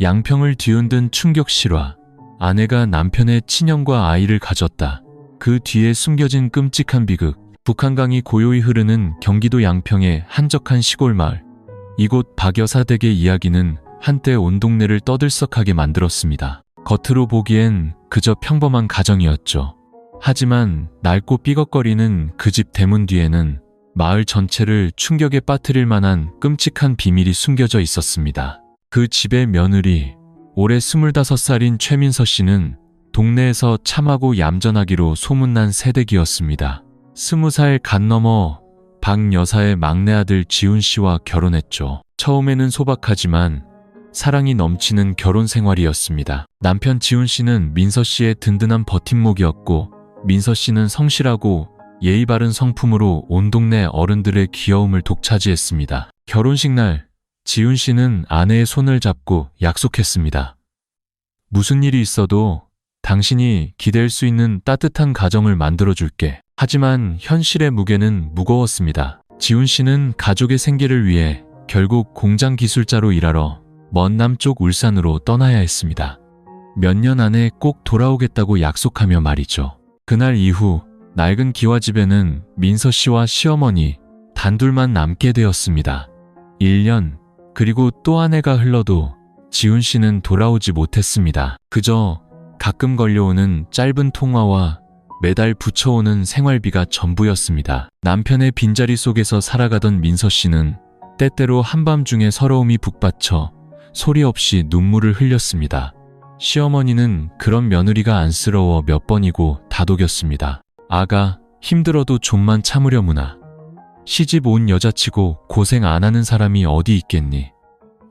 양평을 뒤흔든 충격 실화. 아내가 남편의 친형과 아이를 가졌다. 그 뒤에 숨겨진 끔찍한 비극. 북한강이 고요히 흐르는 경기도 양평의 한적한 시골 마을. 이곳 박 여사 댁의 이야기는 한때 온 동네를 떠들썩하게 만들었습니다. 겉으로 보기엔 그저 평범한 가정이었죠. 하지만 낡고 삐걱거리는 그 집 대문 뒤에는 마을 전체를 충격에 빠뜨릴 만한 끔찍한 비밀이 숨겨져 있었습니다. 그 집의 며느리, 올해 25살인 최민서 씨는 동네에서 참하고 얌전하기로 소문난 새댁이었습니다. 20살 간 넘어 박 여사의 막내 아들 지훈 씨와 결혼했죠. 처음에는 소박하지만 사랑이 넘치는 결혼 생활이었습니다. 남편 지훈 씨는 민서 씨의 든든한 버팀목이었고, 민서 씨는 성실하고 예의 바른 성품으로 온 동네 어른들의 귀여움을 독차지했습니다. 결혼식 날, 지훈 씨는 아내의 손을 잡고 약속했습니다. 무슨 일이 있어도 당신이 기댈 수 있는 따뜻한 가정을 만들어줄게. 하지만 현실의 무게는 무거웠습니다. 지훈 씨는 가족의 생계를 위해 결국 공장 기술자로 일하러 먼 남쪽 울산으로 떠나야 했습니다. 몇 년 안에 꼭 돌아오겠다고 약속하며 말이죠. 그날 이후 낡은 기와집에는 민서 씨와 시어머니 단둘만 남게 되었습니다. 1년, 그리고 또 한 해가 흘러도 지훈 씨는 돌아오지 못했습니다. 그저 가끔 걸려오는 짧은 통화와 매달 붙여오는 생활비가 전부였습니다. 남편의 빈자리 속에서 살아가던 민서 씨는 때때로 한밤중에 서러움이 북받쳐 소리 없이 눈물을 흘렸습니다. 시어머니는 그런 며느리가 안쓰러워 몇 번이고 다독였습니다. 아가, 힘들어도 좀만 참으려무나. 시집 온 여자치고 고생 안 하는 사람이 어디 있겠니?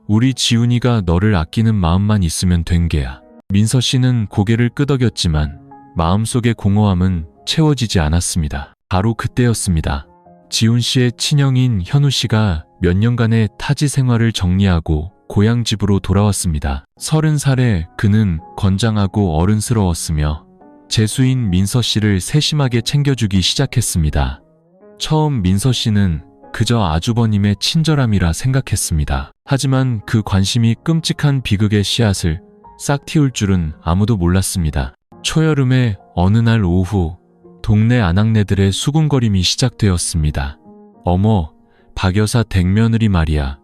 우리 지훈이가 너를 아끼는 마음만 있으면 된 게야. 민서 씨는 고개를 끄덕였지만 마음속의 공허함은 채워지지 않았습니다. 바로 그때였습니다. 지훈 씨의 친형인 현우 씨가 몇 년간의 타지 생활을 정리하고 고향 집으로 돌아왔습니다. 30살에 그는 건장하고 어른스러웠으며 재수인 민서 씨를 세심하게 챙겨주기 시작했습니다. 처음 민서 씨는 그저 아주버님의 친절함이라 생각했습니다. 하지만 그 관심이 끔찍한 비극의 씨앗을 싹 틔울 줄은 아무도 몰랐습니다. 초여름의 어느 날 오후, 동네 아낙네들의 수군거림이 시작되었습니다. 어머, 박 여사 댁 며느리 말이야.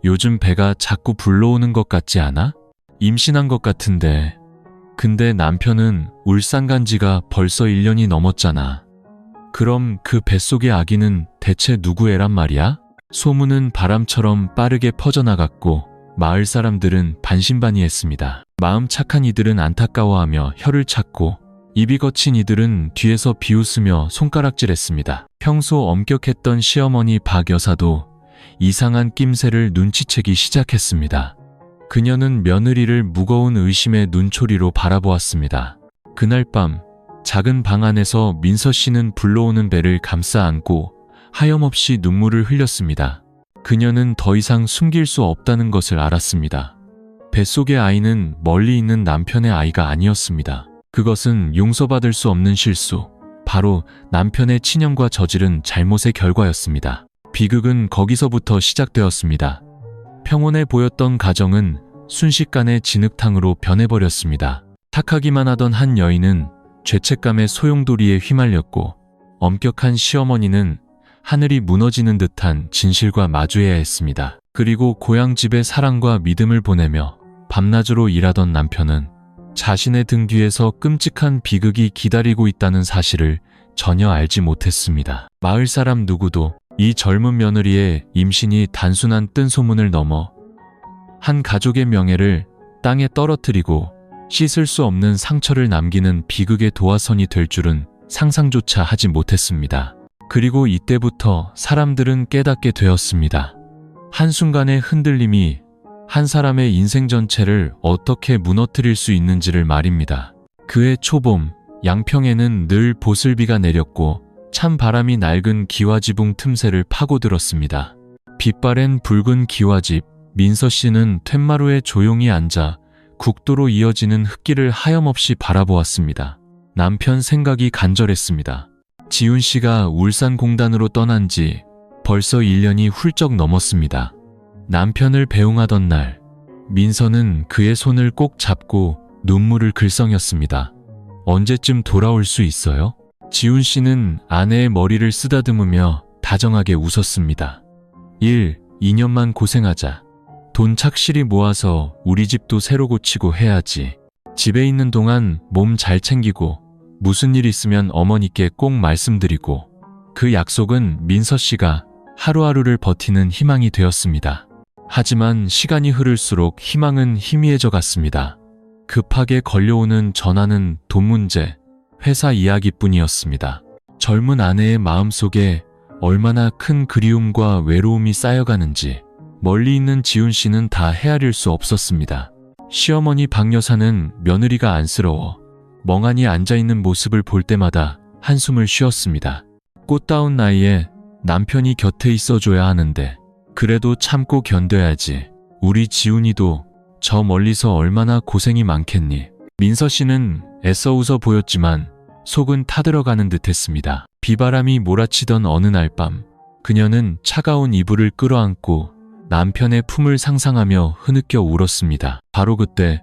요즘 배가 자꾸 불러오는 것 같지 않아? 임신한 것 같은데. 근데 남편은 울산 간 지가 벌써 1년이 넘었잖아. 그럼 그 뱃속의 아기는 대체 누구 애란 말이야? 소문은 바람처럼 빠르게 퍼져나갔고 마을 사람들은 반신반의했습니다. 마음 착한 이들은 안타까워하며 혀를 찾고 입이 거친 이들은 뒤에서 비웃으며 손가락질했습니다. 평소 엄격했던 시어머니 박 여사도 이상한 낌새를 눈치채기 시작했습니다. 그녀는 며느리를 무거운 의심의 눈초리로 바라보았습니다. 그날 밤 작은 방 안에서 민서 씨는 불러오는 배를 감싸 안고 하염없이 눈물을 흘렸습니다. 그녀는 더 이상 숨길 수 없다는 것을 알았습니다. 뱃속의 아이는 멀리 있는 남편의 아이가 아니었습니다. 그것은 용서받을 수 없는 실수, 바로 남편의 친형과 저지른 잘못의 결과였습니다. 비극은 거기서부터 시작되었습니다. 평온해 보였던 가정은 순식간에 진흙탕으로 변해버렸습니다. 탁하기만 하던 한 여인은 죄책감의 소용돌이에 휘말렸고, 엄격한 시어머니는 하늘이 무너지는 듯한 진실과 마주해야 했습니다. 그리고 고향집에 사랑과 믿음을 보내며 밤낮으로 일하던 남편은 자신의 등 뒤에서 끔찍한 비극이 기다리고 있다는 사실을 전혀 알지 못했습니다. 마을 사람 누구도 이 젊은 며느리의 임신이 단순한 뜬소문을 넘어 한 가족의 명예를 땅에 떨어뜨리고 씻을 수 없는 상처를 남기는 비극의 도화선이 될 줄은 상상조차 하지 못했습니다. 그리고 이때부터 사람들은 깨닫게 되었습니다. 한순간의 흔들림이 한 사람의 인생 전체를 어떻게 무너뜨릴 수 있는지를 말입니다. 그해 초봄, 양평에는 늘 보슬비가 내렸고 찬 바람이 낡은 기와지붕 틈새를 파고들었습니다. 빛바랜 붉은 기와집, 민서 씨는 툇마루에 조용히 앉아 국도로 이어지는 흙길을 하염없이 바라보았습니다. 남편 생각이 간절했습니다. 지훈 씨가 울산공단으로 떠난 지 벌써 1년이 훌쩍 넘었습니다. 남편을 배웅하던 날, 민서는 그의 손을 꼭 잡고 눈물을 글썽였습니다. 언제쯤 돌아올 수 있어요? 지훈 씨는 아내의 머리를 쓰다듬으며 다정하게 웃었습니다. 2년만 고생하자. 돈 착실히 모아서 우리 집도 새로 고치고 해야지. 집에 있는 동안 몸 잘 챙기고 무슨 일 있으면 어머니께 꼭 말씀드리고. 그 약속은 민서 씨가 하루하루를 버티는 희망이 되었습니다. 하지만 시간이 흐를수록 희망은 희미해져 갔습니다. 급하게 걸려오는 전화는 돈 문제, 회사 이야기뿐이었습니다. 젊은 아내의 마음속에 얼마나 큰 그리움과 외로움이 쌓여가는지 멀리 있는 지훈 씨는 다 헤아릴 수 없었습니다. 시어머니 박 여사는 며느리가 안쓰러워 멍하니 앉아있는 모습을 볼 때마다 한숨을 쉬었습니다. 꽃다운 나이에 남편이 곁에 있어줘야 하는데 그래도 참고 견뎌야지. 우리 지훈이도 저 멀리서 얼마나 고생이 많겠니. 민서 씨는 애써 웃어 보였지만 속은 타들어가는 듯했습니다. 비바람이 몰아치던 어느 날 밤 그녀는 차가운 이불을 끌어안고 남편의 품을 상상하며 흐느껴 울었습니다. 바로 그때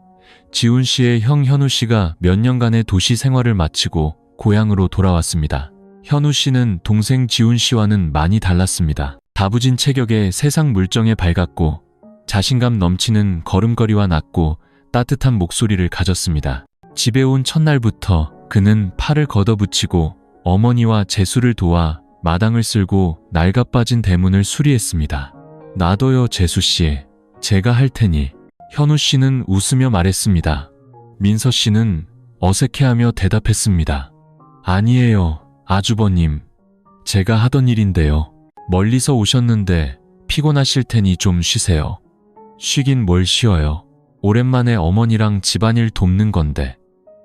지훈 씨의 형 현우 씨가 몇 년간의 도시 생활을 마치고 고향으로 돌아왔습니다. 현우 씨는 동생 지훈 씨와는 많이 달랐습니다. 다부진 체격에 세상 물정에 밝았고 자신감 넘치는 걸음걸이와 낮고 따뜻한 목소리를 가졌습니다. 집에 온 첫날부터 그는 팔을 걷어붙이고 어머니와 재수를 도와 마당을 쓸고 낡아빠진 대문을 수리했습니다. 놔둬요 재수씨, 제가 할 테니. 현우 씨는 웃으며 말했습니다. 민서 씨는 어색해하며 대답했습니다. 아니에요 아주버님, 제가 하던 일인데요. 멀리서 오셨는데 피곤하실 테니 좀 쉬세요. 쉬긴 뭘 쉬어요. 오랜만에 어머니랑 집안일 돕는 건데.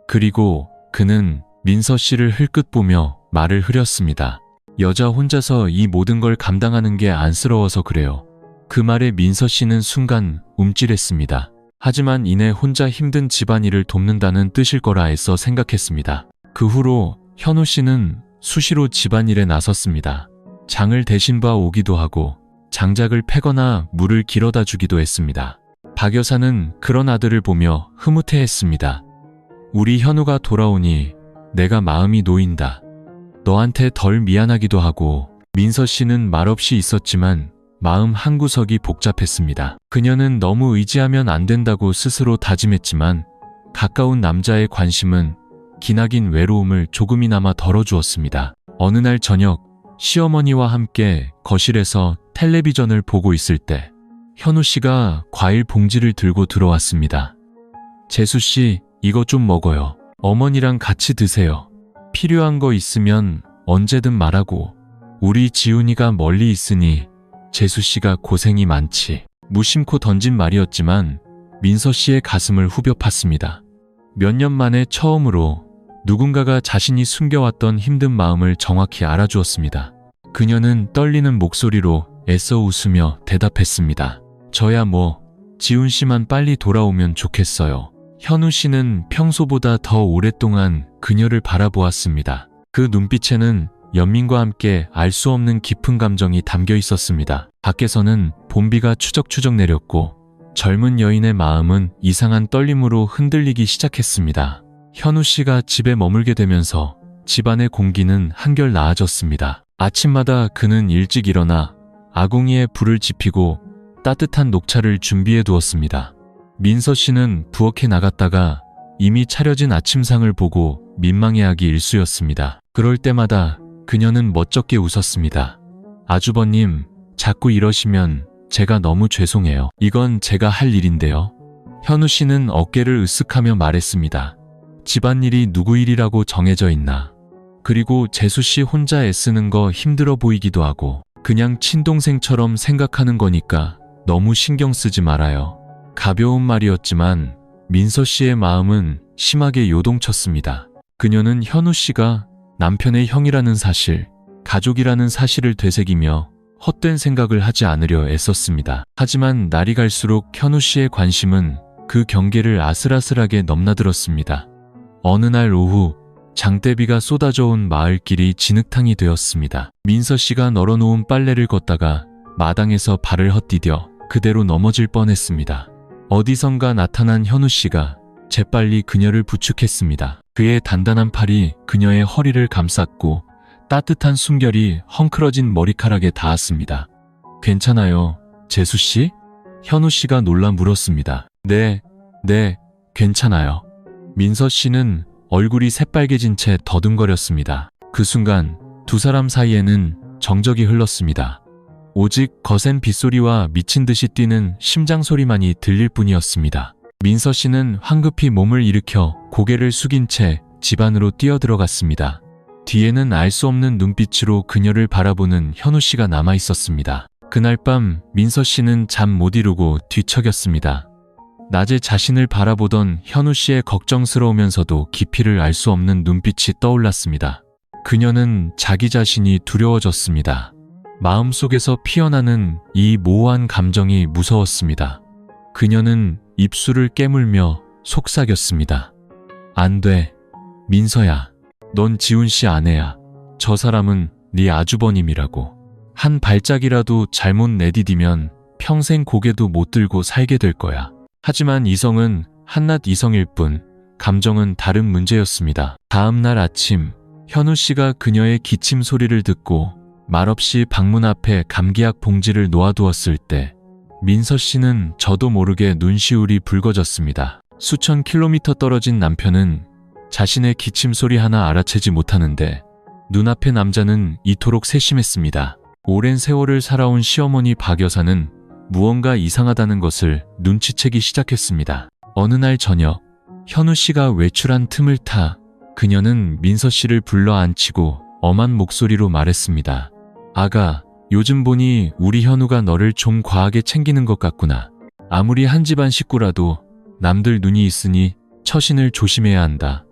그리고 그는 민서 씨를 흘끗 보며 말을 흐렸습니다. 여자 혼자서 이 모든 걸 감당하는 게 안쓰러워서 그래요. 그 말에 민서 씨는 순간 움찔했습니다. 하지만 이내 혼자 힘든 집안일을 돕는다는 뜻일 거라 애써 생각했습니다. 그 후로 현우 씨는 수시로 집안일에 나섰습니다. 장을 대신 봐 오기도 하고 장작을 패거나 물을 길어다 주기도 했습니다. 박 여사는 그런 아들을 보며 흐뭇해했습니다. 우리 현우가 돌아오니 내가 마음이 놓인다. 너한테 덜 미안하기도 하고. 민서 씨는 말없이 있었지만 마음 한구석이 복잡했습니다. 그녀는 너무 의지하면 안 된다고 스스로 다짐했지만 가까운 남자의 관심은 기나긴 외로움을 조금이나마 덜어주었습니다. 어느 날 저녁 시어머니와 함께 거실에서 텔레비전을 보고 있을 때 현우 씨가 과일 봉지를 들고 들어왔습니다. 재수 씨, 이거 좀 먹어요. 어머니랑 같이 드세요. 필요한 거 있으면 언제든 말하고. 우리 지훈이가 멀리 있으니 재수 씨가 고생이 많지. 무심코 던진 말이었지만 민서 씨의 가슴을 후벼 팠습니다. 몇 년 만에 처음으로 누군가가 자신이 숨겨왔던 힘든 마음을 정확히 알아주었습니다. 그녀는 떨리는 목소리로 애써 웃으며 대답했습니다. 저야 뭐 지훈 씨만 빨리 돌아오면 좋겠어요. 현우 씨는 평소보다 더 오랫동안 그녀를 바라보았습니다. 그 눈빛에는 연민과 함께 알 수 없는 깊은 감정이 담겨 있었습니다. 밖에서는 봄비가 추적추적 내렸고 젊은 여인의 마음은 이상한 떨림으로 흔들리기 시작했습니다. 현우 씨가 집에 머물게 되면서 집안의 공기는 한결 나아졌습니다. 아침마다 그는 일찍 일어나 아궁이에 불을 지피고 따뜻한 녹차를 준비해 두었습니다. 민서 씨는 부엌에 나갔다가 이미 차려진 아침상을 보고 민망해하기 일쑤였습니다. 그럴 때마다 그녀는 멋쩍게 웃었습니다. 아주버님, 자꾸 이러시면 제가 너무 죄송해요. 이건 제가 할 일인데요. 현우 씨는 어깨를 으쓱하며 말했습니다. 집안일이 누구 일이라고 정해져 있나. 그리고 재수 씨 혼자 애쓰는 거 힘들어 보이기도 하고 그냥 친동생처럼 생각하는 거니까 너무 신경 쓰지 말아요. 가벼운 말이었지만 민서 씨의 마음은 심하게 요동쳤습니다. 그녀는 현우 씨가 남편의 형이라는 사실, 가족이라는 사실을 되새기며 헛된 생각을 하지 않으려 애썼습니다. 하지만 날이 갈수록 현우 씨의 관심은 그 경계를 아슬아슬하게 넘나들었습니다. 어느 날 오후 장대비가 쏟아져온 마을길이 진흙탕이 되었습니다. 민서 씨가 널어놓은 빨래를 걷다가 마당에서 발을 헛디뎌 그대로 넘어질 뻔했습니다. 어디선가 나타난 현우 씨가 재빨리 그녀를 부축했습니다. 그의 단단한 팔이 그녀의 허리를 감쌌고 따뜻한 숨결이 헝클어진 머리카락에 닿았습니다. 괜찮아요, 재수 씨? 현우 씨가 놀라 물었습니다. 네, 괜찮아요. 민서 씨는 얼굴이 새빨개진 채 더듬거렸습니다. 그 순간 두 사람 사이에는 정적이 흘렀습니다. 오직 거센 빗소리와 미친 듯이 뛰는 심장 소리만이 들릴 뿐이었습니다. 민서 씨는 황급히 몸을 일으켜 고개를 숙인 채 집 안으로 뛰어들어갔습니다. 뒤에는 알 수 없는 눈빛으로 그녀를 바라보는 현우 씨가 남아 있었습니다. 그날 밤 민서 씨는 잠 못 이루고 뒤척였습니다. 낮에 자신을 바라보던 현우 씨의 걱정스러우면서도 깊이를 알 수 없는 눈빛이 떠올랐습니다. 그녀는 자기 자신이 두려워졌습니다. 마음속에서 피어나는 이 모호한 감정이 무서웠습니다. 그녀는 입술을 깨물며 속삭였습니다. 안 돼, 민서야. 넌 지훈 씨 아내야. 저 사람은 네 아주버님이라고. 한 발짝이라도 잘못 내디디면 평생 고개도 못 들고 살게 될 거야. 하지만 이성은 한낱 이성일 뿐 감정은 다른 문제였습니다. 다음 날 아침 현우 씨가 그녀의 기침 소리를 듣고 말없이 방문 앞에 감기약 봉지를 놓아두었을 때 민서 씨는 저도 모르게 눈시울이 붉어졌습니다. 수천 킬로미터 떨어진 남편은 자신의 기침 소리 하나 알아채지 못하는데 눈앞의 남자는 이토록 세심했습니다. 오랜 세월을 살아온 시어머니 박 여사는 무언가 이상하다는 것을 눈치채기 시작했습니다. 어느 날 저녁 현우 씨가 외출한 틈을 타 그녀는 민서 씨를 불러 앉히고 엄한 목소리로 말했습니다. 아가, 요즘 보니 우리 현우가 너를 좀 과하게 챙기는 것 같구나. 아무리 한 집안 식구라도 남들 눈이 있으니 처신을 조심해야 한다.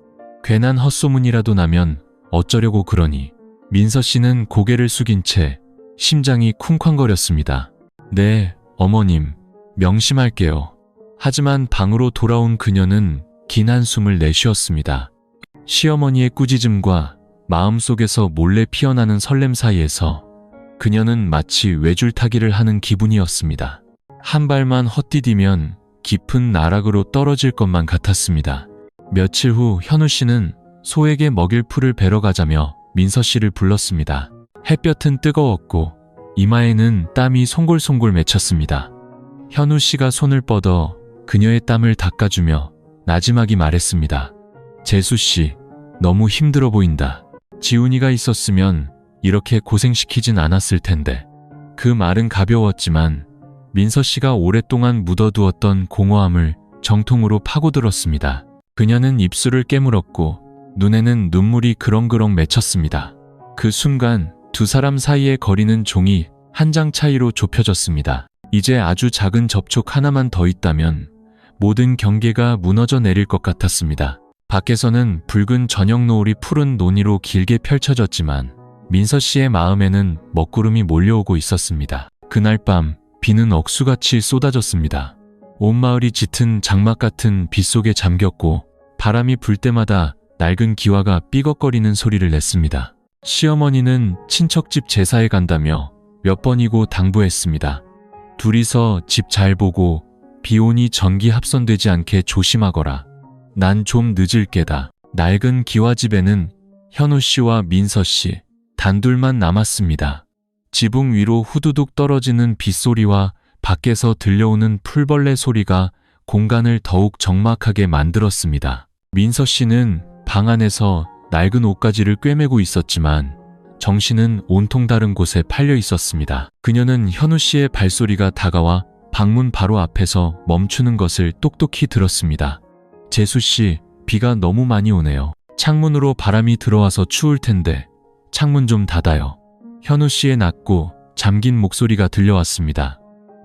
괜한 헛소문이라도 나면 어쩌려고 그러니. 민서 씨는 고개를 숙인 채 심장이 쿵쾅거렸습니다. 네, 어머님, 명심할게요. 하지만 방으로 돌아온 그녀는 긴 한숨을 내쉬었습니다. 시어머니의 꾸짖음과 마음속에서 몰래 피어나는 설렘 사이에서 그녀는 마치 외줄타기를 하는 기분이었습니다. 한 발만 헛디디면 깊은 나락으로 떨어질 것만 같았습니다. 며칠 후 현우 씨는 소에게 먹일 풀을 베러 가자며 민서 씨를 불렀습니다. 햇볕은 뜨거웠고 이마에는 땀이 송골송골 맺혔습니다. 현우 씨가 손을 뻗어 그녀의 땀을 닦아주며 나지막이 말했습니다. 재수 씨, 너무 힘들어 보인다. 지훈이가 있었으면 이렇게 고생시키진 않았을 텐데. 그 말은 가벼웠지만 민서 씨가 오랫동안 묻어두었던 공허함을 정통으로 파고들었습니다. 그녀는 입술을 깨물었고 눈에는 눈물이 그렁그렁 맺혔습니다. 그 순간 두 사람 사이의 거리는 종이 한 장 차이로 좁혀졌습니다. 이제 아주 작은 접촉 하나만 더 있다면 모든 경계가 무너져 내릴 것 같았습니다. 밖에서는 붉은 저녁 노을이 푸른 논의로 길게 펼쳐졌지만 민서 씨의 마음에는 먹구름이 몰려오고 있었습니다. 그날 밤 비는 억수같이 쏟아졌습니다. 온 마을이 짙은 장막 같은 빗속에 잠겼고 바람이 불 때마다 낡은 기와가 삐걱거리는 소리를 냈습니다. 시어머니는 친척집 제사에 간다며 몇 번이고 당부했습니다. 둘이서 집 잘 보고 비 오니 전기 합선되지 않게 조심하거라. 난 좀 늦을 게다. 낡은 기와집에는 현우 씨와 민서 씨 단둘만 남았습니다. 지붕 위로 후두둑 떨어지는 빗소리와 밖에서 들려오는 풀벌레 소리가 공간을 더욱 적막하게 만들었습니다. 민서 씨는 방 안에서 낡은 옷가지를 꿰매고 있었지만 정신은 온통 다른 곳에 팔려 있었습니다. 그녀는 현우 씨의 발소리가 다가와 방문 바로 앞에서 멈추는 것을 똑똑히 들었습니다. 재수 씨, 비가 너무 많이 오네요. 창문으로 바람이 들어와서 추울 텐데 창문 좀 닫아요. 현우 씨의 낮고 잠긴 목소리가 들려왔습니다.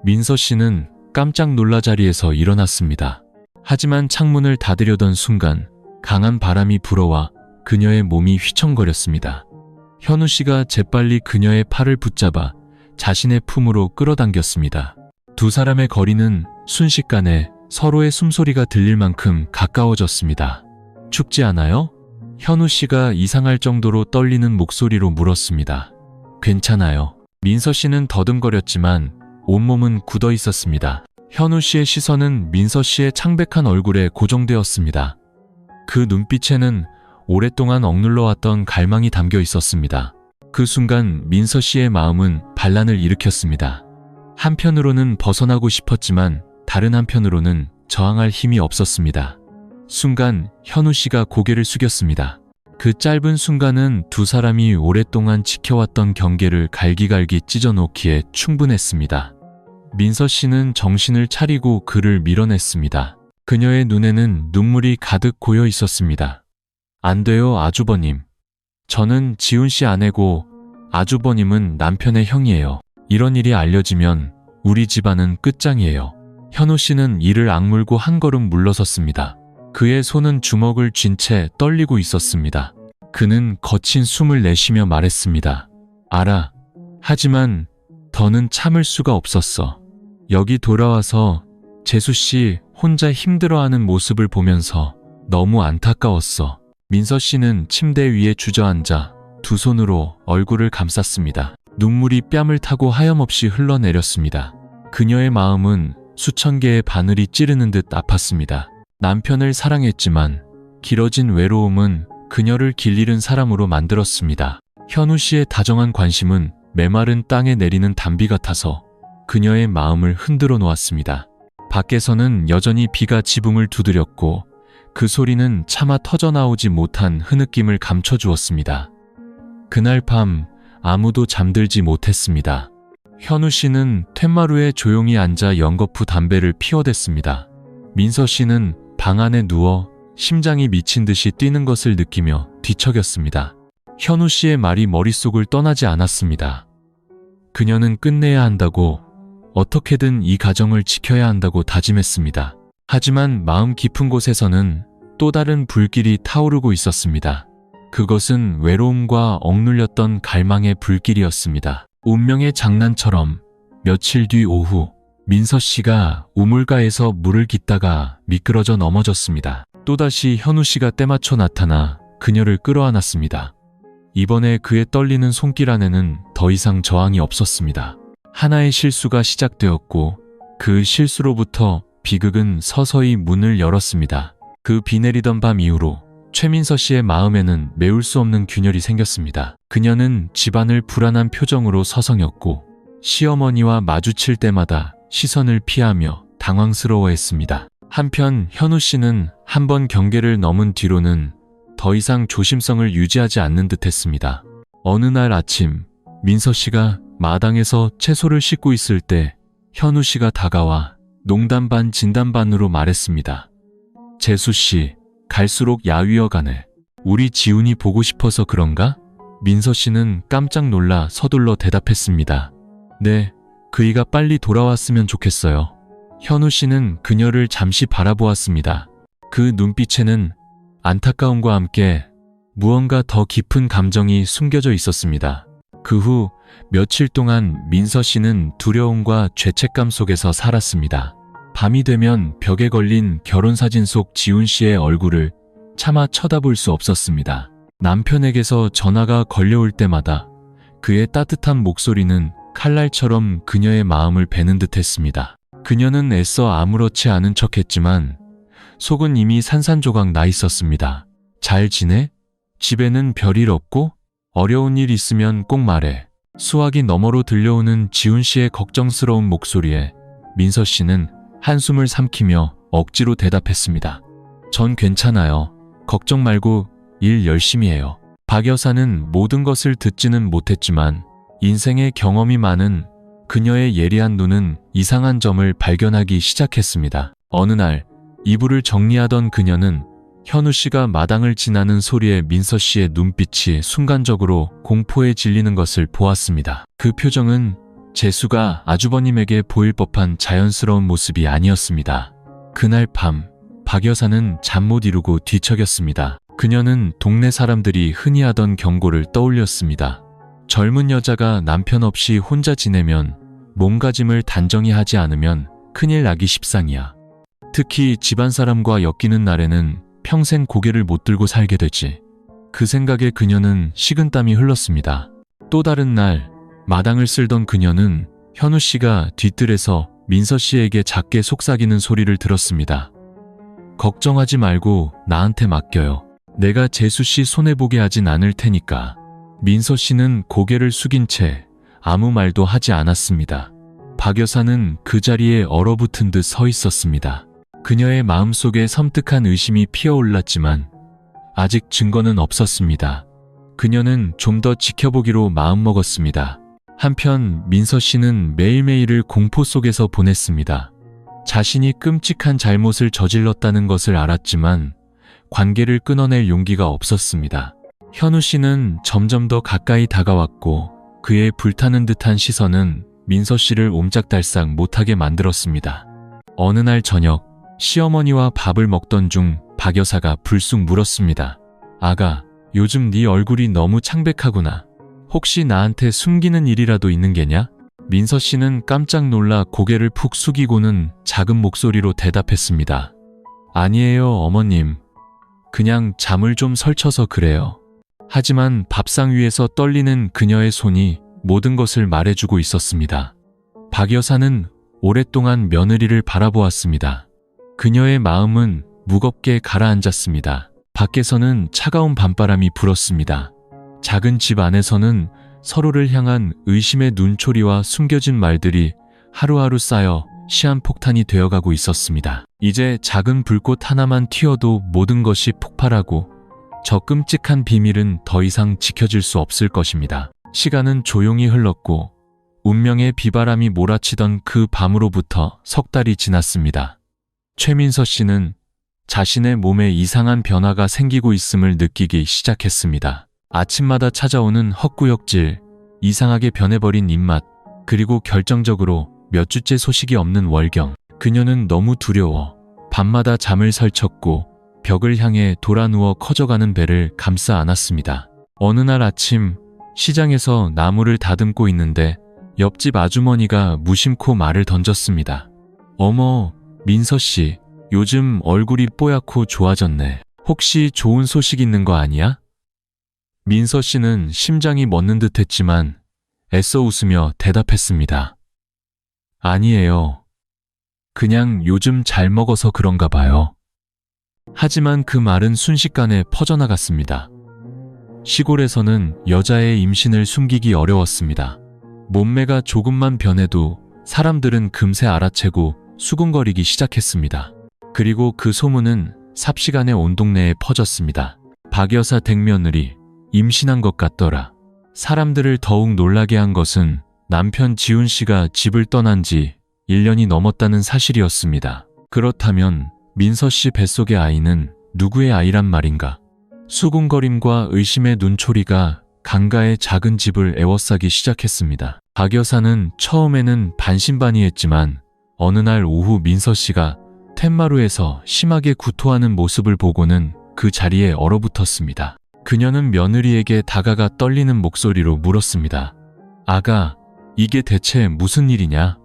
민서 씨는 깜짝 놀라 자리에서 일어났습니다. 하지만 창문을 닫으려던 순간 강한 바람이 불어와 그녀의 몸이 휘청거렸습니다. 현우 씨가 재빨리 그녀의 팔을 붙잡아 자신의 품으로 끌어당겼습니다. 두 사람의 거리는 순식간에 서로의 숨소리가 들릴 만큼 가까워졌습니다. 춥지 않아요? 현우 씨가 이상할 정도로 떨리는 목소리로 물었습니다. 괜찮아요. 민서 씨는 더듬거렸지만 온몸은 굳어 있었습니다. 현우 씨의 시선은 민서 씨의 창백한 얼굴에 고정되었습니다. 그 눈빛에는 오랫동안 억눌러왔던 갈망이 담겨 있었습니다. 그 순간 민서 씨의 마음은 반란을 일으켰습니다. 한편으로는 벗어나고 싶었지만 다른 한편으로는 저항할 힘이 없었습니다. 순간 현우 씨가 고개를 숙였습니다. 그 짧은 순간은 두 사람이 오랫동안 지켜왔던 경계를 갈기갈기 찢어놓기에 충분했습니다. 민서 씨는 정신을 차리고 그를 밀어냈습니다. 그녀의 눈에는 눈물이 가득 고여 있었습니다. 안 돼요, 아주버님. 저는 지훈 씨 아내고 아주버님은 남편의 형이에요. 이런 일이 알려지면 우리 집안은 끝장이에요. 현우 씨는 이를 악물고 한 걸음 물러섰습니다. 그의 손은 주먹을 쥔 채 떨리고 있었습니다. 그는 거친 숨을 내쉬며 말했습니다. 알아. 하지만 더는 참을 수가 없었어. 여기 돌아와서 재수 씨 혼자 힘들어하는 모습을 보면서 너무 안타까웠어. 민서 씨는 침대 위에 주저앉아 두 손으로 얼굴을 감쌌습니다. 눈물이 뺨을 타고 하염없이 흘러내렸습니다. 그녀의 마음은 수천 개의 바늘이 찌르는 듯 아팠습니다. 남편을 사랑했지만 길어진 외로움은 그녀를 길 잃은 사람으로 만들었습니다. 현우 씨의 다정한 관심은 메마른 땅에 내리는 단비 같아서 그녀의 마음을 흔들어 놓았습니다. 밖에서는 여전히 비가 지붕을 두드렸고 그 소리는 차마 터져나오지 못한 흐느낌을 감춰주었습니다. 그날 밤 아무도 잠들지 못했습니다. 현우 씨는 툇마루에 조용히 앉아 연거푸 담배를 피워댔습니다. 민서 씨는 방 안에 누워 심장이 미친 듯이 뛰는 것을 느끼며 뒤척였습니다. 현우 씨의 말이 머릿속을 떠나지 않았습니다. 그녀는 끝내야 한다고, 어떻게든 이 가정을 지켜야 한다고 다짐했습니다. 하지만 마음 깊은 곳에서는 또 다른 불길이 타오르고 있었습니다. 그것은 외로움과 억눌렸던 갈망의 불길이었습니다. 운명의 장난처럼 며칠 뒤 오후, 민서 씨가 우물가에서 물을 깃다가 미끄러져 넘어졌습니다. 또다시 현우 씨가 때맞춰 나타나 그녀를 끌어안았습니다. 이번에 그의 떨리는 손길 안에는 더 이상 저항이 없었습니다. 하나의 실수가 시작되었고 그 실수로부터 비극은 서서히 문을 열었습니다. 그 비 내리던 밤 이후로 최민서 씨의 마음에는 메울 수 없는 균열이 생겼습니다. 그녀는 집안을 불안한 표정으로 서성였고 시어머니와 마주칠 때마다 시선을 피하며 당황스러워했습니다. 한편 현우 씨는 한 번 경계를 넘은 뒤로는 더 이상 조심성을 유지하지 않는 듯했습니다. 어느 날 아침 민서 씨가 마당에서 채소를 씻고 있을 때 현우 씨가 다가와 농담 반 진담 반으로 말했습니다. 재수 씨, 갈수록 야위어가네. 우리 지훈이 보고 싶어서 그런가? 민서 씨는 깜짝 놀라 서둘러 대답했습니다. 네, 그이가 빨리 돌아왔으면 좋겠어요. 현우 씨는 그녀를 잠시 바라보았습니다. 그 눈빛에는 안타까움과 함께 무언가 더 깊은 감정이 숨겨져 있었습니다. 그 후 며칠 동안 민서 씨는 두려움과 죄책감 속에서 살았습니다. 밤이 되면 벽에 걸린 결혼사진 속 지훈 씨의 얼굴을 차마 쳐다볼 수 없었습니다. 남편에게서 전화가 걸려올 때마다 그의 따뜻한 목소리는 칼날처럼 그녀의 마음을 베는 듯했습니다. 그녀는 애써 아무렇지 않은 척했지만 속은 이미 산산조각 나 있었습니다. 잘 지내? 집에는 별일 없고? 어려운 일 있으면 꼭 말해. 수화기 너머로 들려오는 지훈 씨의 걱정스러운 목소리에 민서 씨는 한숨을 삼키며 억지로 대답했습니다. 전 괜찮아요. 걱정 말고 일 열심히 해요. 박 여사는 모든 것을 듣지는 못했지만 인생의 경험이 많은 그녀의 예리한 눈은 이상한 점을 발견하기 시작했습니다. 어느 날 이불을 정리하던 그녀는 현우 씨가 마당을 지나는 소리에 민서 씨의 눈빛이 순간적으로 공포에 질리는 것을 보았습니다. 그 표정은 재수가 아주버님에게 보일 법한 자연스러운 모습이 아니었습니다. 그날 밤 박 여사는 잠 못 이루고 뒤척였습니다. 그녀는 동네 사람들이 흔히 하던 경고를 떠올렸습니다. 젊은 여자가 남편 없이 혼자 지내면 몸가짐을 단정히 하지 않으면 큰일 나기 십상이야. 특히 집안 사람과 엮이는 날에는 평생 고개를 못 들고 살게 되지. 그 생각에 그녀는 식은땀이 흘렀습니다. 또 다른 날 마당을 쓸던 그녀는 현우 씨가 뒤뜰에서 민서 씨에게 작게 속삭이는 소리를 들었습니다. 걱정하지 말고 나한테 맡겨요. 내가 재수 씨 손해보게 하진 않을 테니까. 민서 씨는 고개를 숙인 채 아무 말도 하지 않았습니다. 박 여사는 그 자리에 얼어붙은 듯 서 있었습니다. 그녀의 마음속에 섬뜩한 의심이 피어올랐지만 아직 증거는 없었습니다. 그녀는 좀 더 지켜보기로 마음먹었습니다. 한편 민서 씨는 매일매일을 공포 속에서 보냈습니다. 자신이 끔찍한 잘못을 저질렀다는 것을 알았지만 관계를 끊어낼 용기가 없었습니다. 현우 씨는 점점 더 가까이 다가왔고 그의 불타는 듯한 시선은 민서 씨를 옴짝달싹 못하게 만들었습니다. 어느 날 저녁 시어머니와 밥을 먹던 중 박 여사가 불쑥 물었습니다. 아가, 요즘 네 얼굴이 너무 창백하구나. 혹시 나한테 숨기는 일이라도 있는 게냐? 민서 씨는 깜짝 놀라 고개를 푹 숙이고는 작은 목소리로 대답했습니다. 아니에요, 어머님. 그냥 잠을 좀 설쳐서 그래요. 하지만 밥상 위에서 떨리는 그녀의 손이 모든 것을 말해주고 있었습니다. 박 여사는 오랫동안 며느리를 바라보았습니다. 그녀의 마음은 무겁게 가라앉았습니다. 밖에서는 차가운 밤바람이 불었습니다. 작은 집 안에서는 서로를 향한 의심의 눈초리와 숨겨진 말들이 하루하루 쌓여 시한폭탄이 되어가고 있었습니다. 이제 작은 불꽃 하나만 튀어도 모든 것이 폭발하고 저 끔찍한 비밀은 더 이상 지켜질 수 없을 것입니다. 시간은 조용히 흘렀고 운명의 비바람이 몰아치던 그 밤으로부터 석 달이 지났습니다. 최민서 씨는 자신의 몸에 이상한 변화가 생기고 있음을 느끼기 시작했습니다. 아침마다 찾아오는 헛구역질, 이상하게 변해버린 입맛, 그리고 결정적으로 몇 주째 소식이 없는 월경. 그녀는 너무 두려워 밤마다 잠을 설쳤고 벽을 향해 돌아누워 커져가는 배를 감싸 안았습니다. 어느 날 아침 시장에서 나무를 다듬고 있는데 옆집 아주머니가 무심코 말을 던졌습니다. 어머, 민서 씨, 요즘 얼굴이 뽀얗고 좋아졌네. 혹시 좋은 소식 있는 거 아니야? 민서 씨는 심장이 멎는 듯 했지만 애써 웃으며 대답했습니다. 아니에요. 그냥 요즘 잘 먹어서 그런가 봐요. 하지만 그 말은 순식간에 퍼져나갔습니다. 시골에서는 여자의 임신을 숨기기 어려웠습니다. 몸매가 조금만 변해도 사람들은 금세 알아채고 수군거리기 시작했습니다. 그리고 그 소문은 삽시간에 온 동네에 퍼졌습니다. 박 여사 댁며느리 임신한 것 같더라. 사람들을 더욱 놀라게 한 것은 남편 지훈 씨가 집을 떠난 지 1년이 넘었다는 사실이었습니다. 그렇다면 민서 씨 뱃속의 아이는 누구의 아이란 말인가? 수군거림과 의심의 눈초리가 강가의 작은 집을 에워싸기 시작했습니다. 박 여사는 처음에는 반신반의했지만 어느 날 오후 민서 씨가 텐마루에서 심하게 구토하는 모습을 보고는 그 자리에 얼어붙었습니다. 그녀는 며느리에게 다가가 떨리는 목소리로 물었습니다. 아가, 이게 대체 무슨 일이냐?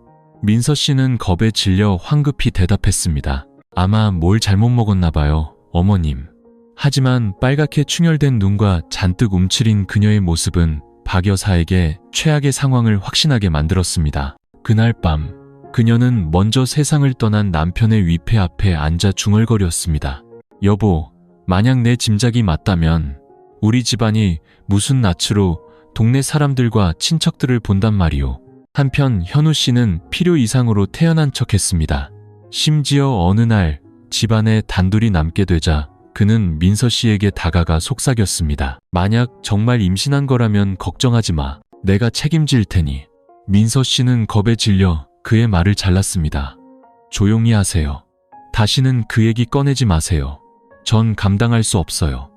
민서 씨는 겁에 질려 황급히 대답했습니다. 아마 뭘 잘못 먹었나 봐요, 어머님. 하지만 빨갛게 충혈된 눈과 잔뜩 움츠린 그녀의 모습은 박 여사에게 최악의 상황을 확신하게 만들었습니다. 그날 밤 그녀는 먼저 세상을 떠난 남편의 위패 앞에 앉아 중얼거렸습니다. 여보, 만약 내 짐작이 맞다면 우리 집안이 무슨 낯으로 동네 사람들과 친척들을 본단 말이오. 한편 현우 씨는 필요 이상으로 태연한 척했습니다. 심지어 어느 날 집안에 단둘이 남게 되자 그는 민서 씨에게 다가가 속삭였습니다. 만약 정말 임신한 거라면 걱정하지 마. 내가 책임질 테니. 민서 씨는 겁에 질려 그의 말을 잘랐습니다. 조용히 하세요. 다시는 그 얘기 꺼내지 마세요. 전 감당할 수 없어요.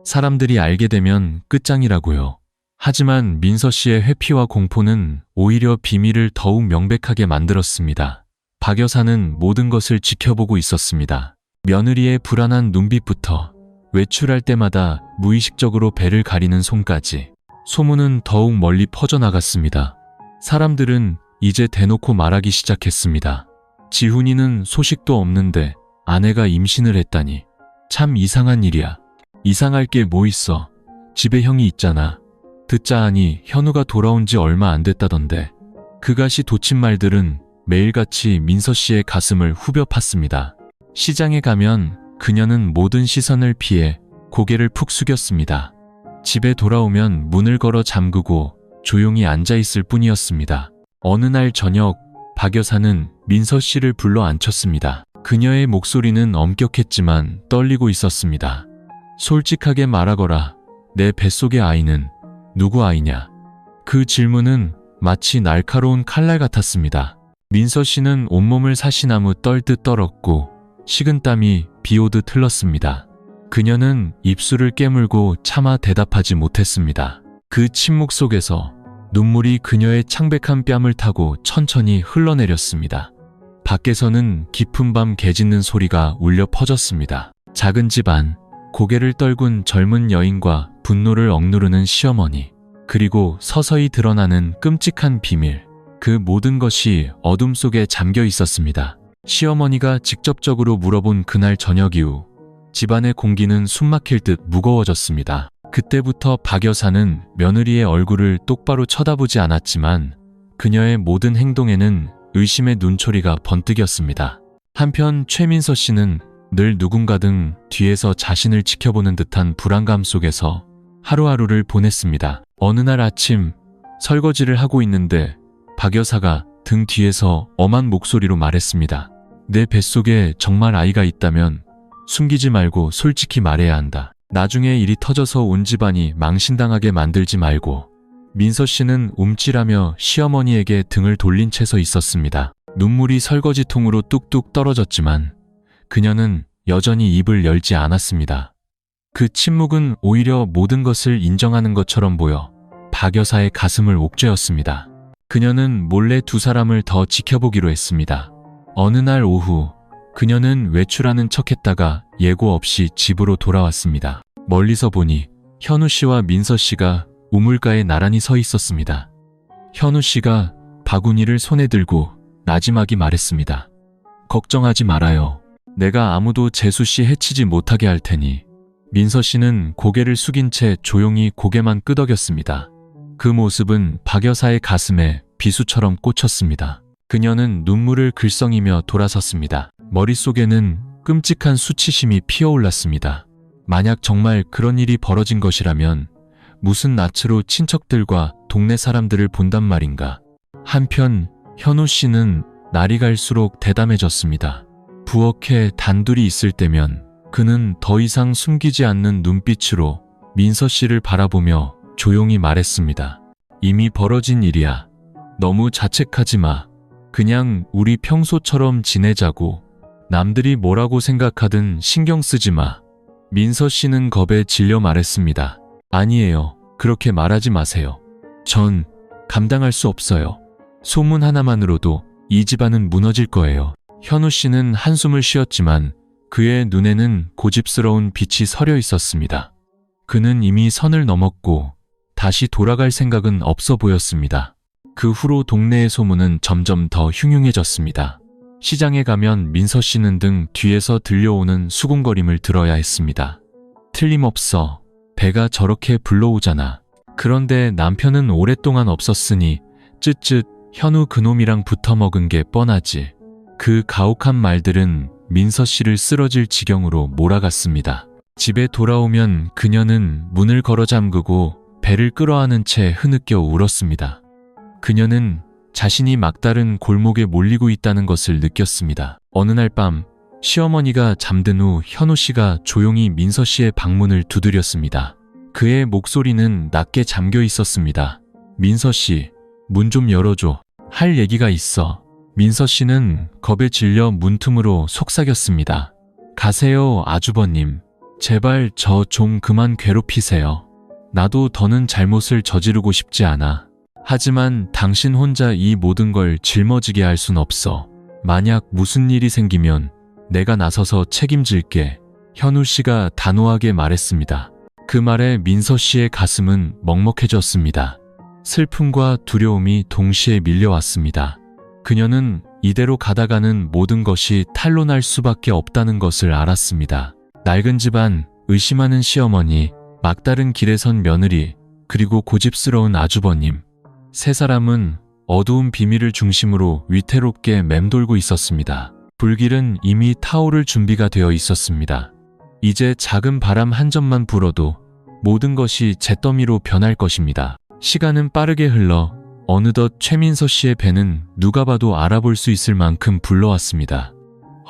사람들이 알게 되면 끝장이라고요. 하지만 민서 씨의 회피와 공포는 오히려 비밀을 더욱 명백하게 만들었습니다. 박 여사는 모든 것을 지켜보고 있었습니다. 며느리의 불안한 눈빛부터 외출할 때마다 무의식적으로 배를 가리는 손까지 소문은 더욱 멀리 퍼져나갔습니다. 사람들은 이제 대놓고 말하기 시작했습니다. 지훈이는 소식도 없는데 아내가 임신을 했다니. 참 이상한 일이야. 이상할 게 뭐 있어. 집에 형이 있잖아. 듣자 하니 현우가 돌아온 지 얼마 안 됐다던데. 그가시 돋친 말들은 매일같이 민서 씨의 가슴을 후벼 팠습니다. 시장에 가면 그녀는 모든 시선을 피해 고개를 푹 숙였습니다. 집에 돌아오면 문을 걸어 잠그고 조용히 앉아 있을 뿐이었습니다. 어느 날 저녁, 박 여사는 민서 씨를 불러 앉혔습니다. 그녀의 목소리는 엄격했지만 떨리고 있었습니다. 솔직하게 말하거라. 내 뱃속의 아이는 누구 아이냐? 그 질문은 마치 날카로운 칼날 같았습니다. 민서 씨는 온몸을 사시나무 떨듯 떨었고 식은땀이 비오듯 흘렀습니다. 그녀는 입술을 깨물고 차마 대답하지 못했습니다. 그 침묵 속에서 눈물이 그녀의 창백한 뺨을 타고 천천히 흘러내렸습니다. 밖에서는 깊은 밤 개 짖는 소리가 울려 퍼졌습니다. 작은 집 안, 고개를 떨군 젊은 여인과 분노를 억누르는 시어머니, 그리고 서서히 드러나는 끔찍한 비밀, 그 모든 것이 어둠 속에 잠겨 있었습니다. 시어머니가 직접적으로 물어본 그날 저녁 이후 집안의 공기는 숨막힐 듯 무거워졌습니다. 그때부터 박 여사는 며느리의 얼굴을 똑바로 쳐다보지 않았지만 그녀의 모든 행동에는 의심의 눈초리가 번뜩였습니다. 한편 최민서 씨는 늘 누군가 등 뒤에서 자신을 지켜보는 듯한 불안감 속에서 하루하루를 보냈습니다. 어느 날 아침 설거지를 하고 있는데 박 여사가 등 뒤에서 엄한 목소리로 말했습니다. 내 뱃속에 정말 아이가 있다면 숨기지 말고 솔직히 말해야 한다. 나중에 일이 터져서 온 집안이 망신당하게 만들지 말고. 민서 씨는 움찔하며 시어머니에게 등을 돌린 채 서 있었습니다. 눈물이 설거지통으로 뚝뚝 떨어졌지만 그녀는 여전히 입을 열지 않았습니다. 그 침묵은 오히려 모든 것을 인정하는 것처럼 보여 박 여사의 가슴을 옥죄었습니다. 그녀는 몰래 두 사람을 더 지켜보기로 했습니다. 어느 날 오후 그녀는 외출하는 척했다가 예고 없이 집으로 돌아왔습니다. 멀리서 보니 현우 씨와 민서 씨가 우물가에 나란히 서 있었습니다. 현우 씨가 바구니를 손에 들고 나지막이 말했습니다. 걱정하지 말아요. 내가 아무도 재수 씨 해치지 못하게 할 테니. 민서 씨는 고개를 숙인 채 조용히 고개만 끄덕였습니다. 그 모습은 박 여사의 가슴에 비수처럼 꽂혔습니다. 그녀는 눈물을 글썽이며 돌아섰습니다. 머릿속에는 끔찍한 수치심이 피어올랐습니다. 만약 정말 그런 일이 벌어진 것이라면 무슨 낯으로 친척들과 동네 사람들을 본단 말인가. 한편 현우 씨는 날이 갈수록 대담해졌습니다. 부엌에 단둘이 있을 때면 그는 더 이상 숨기지 않는 눈빛으로 민서 씨를 바라보며 조용히 말했습니다. 이미 벌어진 일이야. 너무 자책하지 마. 그냥 우리 평소처럼 지내자고. 남들이 뭐라고 생각하든 신경 쓰지 마. 민서 씨는 겁에 질려 말했습니다. 아니에요. 그렇게 말하지 마세요. 전 감당할 수 없어요. 소문 하나만으로도 이 집안은 무너질 거예요. 현우 씨는 한숨을 쉬었지만 그의 눈에는 고집스러운 빛이 서려 있었습니다. 그는 이미 선을 넘었고 다시 돌아갈 생각은 없어 보였습니다. 그 후로 동네의 소문은 점점 더 흉흉해졌습니다. 시장에 가면 민서 씨는 등 뒤에서 들려오는 수군거림을 들어야 했습니다. 틀림없어. 배가 저렇게 불러오잖아. 그런데 남편은 오랫동안 없었으니 쯧쯧 현우 그놈이랑 붙어먹은 게 뻔하지. 그 가혹한 말들은 민서 씨를 쓰러질 지경으로 몰아갔습니다. 집에 돌아오면 그녀는 문을 걸어 잠그고 배를 끌어안은 채 흐느껴 울었습니다. 그녀는 자신이 막다른 골목에 몰리고 있다는 것을 느꼈습니다. 어느 날 밤 시어머니가 잠든 후 현우 씨가 조용히 민서 씨의 방문을 두드렸습니다. 그의 목소리는 낮게 잠겨 있었습니다. 민서 씨, 문 좀 열어줘. 할 얘기가 있어. 민서 씨는 겁에 질려 문틈으로 속삭였습니다. 가세요, 아주버님. 제발 저 좀 그만 괴롭히세요. 나도 더는 잘못을 저지르고 싶지 않아. 하지만 당신 혼자 이 모든 걸 짊어지게 할 순 없어. 만약 무슨 일이 생기면 내가 나서서 책임질게. 현우 씨가 단호하게 말했습니다. 그 말에 민서 씨의 가슴은 먹먹해졌습니다. 슬픔과 두려움이 동시에 밀려왔습니다. 그녀는 이대로 가다가는 모든 것이 탄로날 수밖에 없다는 것을 알았습니다. 낡은 집안, 의심하는 시어머니, 막다른 길에 선 며느리, 그리고 고집스러운 아주버님. 세 사람은 어두운 비밀을 중심으로 위태롭게 맴돌고 있었습니다. 불길은 이미 타오를 준비가 되어 있었습니다. 이제 작은 바람 한 점만 불어도 모든 것이 잿더미로 변할 것입니다. 시간은 빠르게 흘러 어느덧 최민서 씨의 배는 누가 봐도 알아볼 수 있을 만큼 불러왔습니다.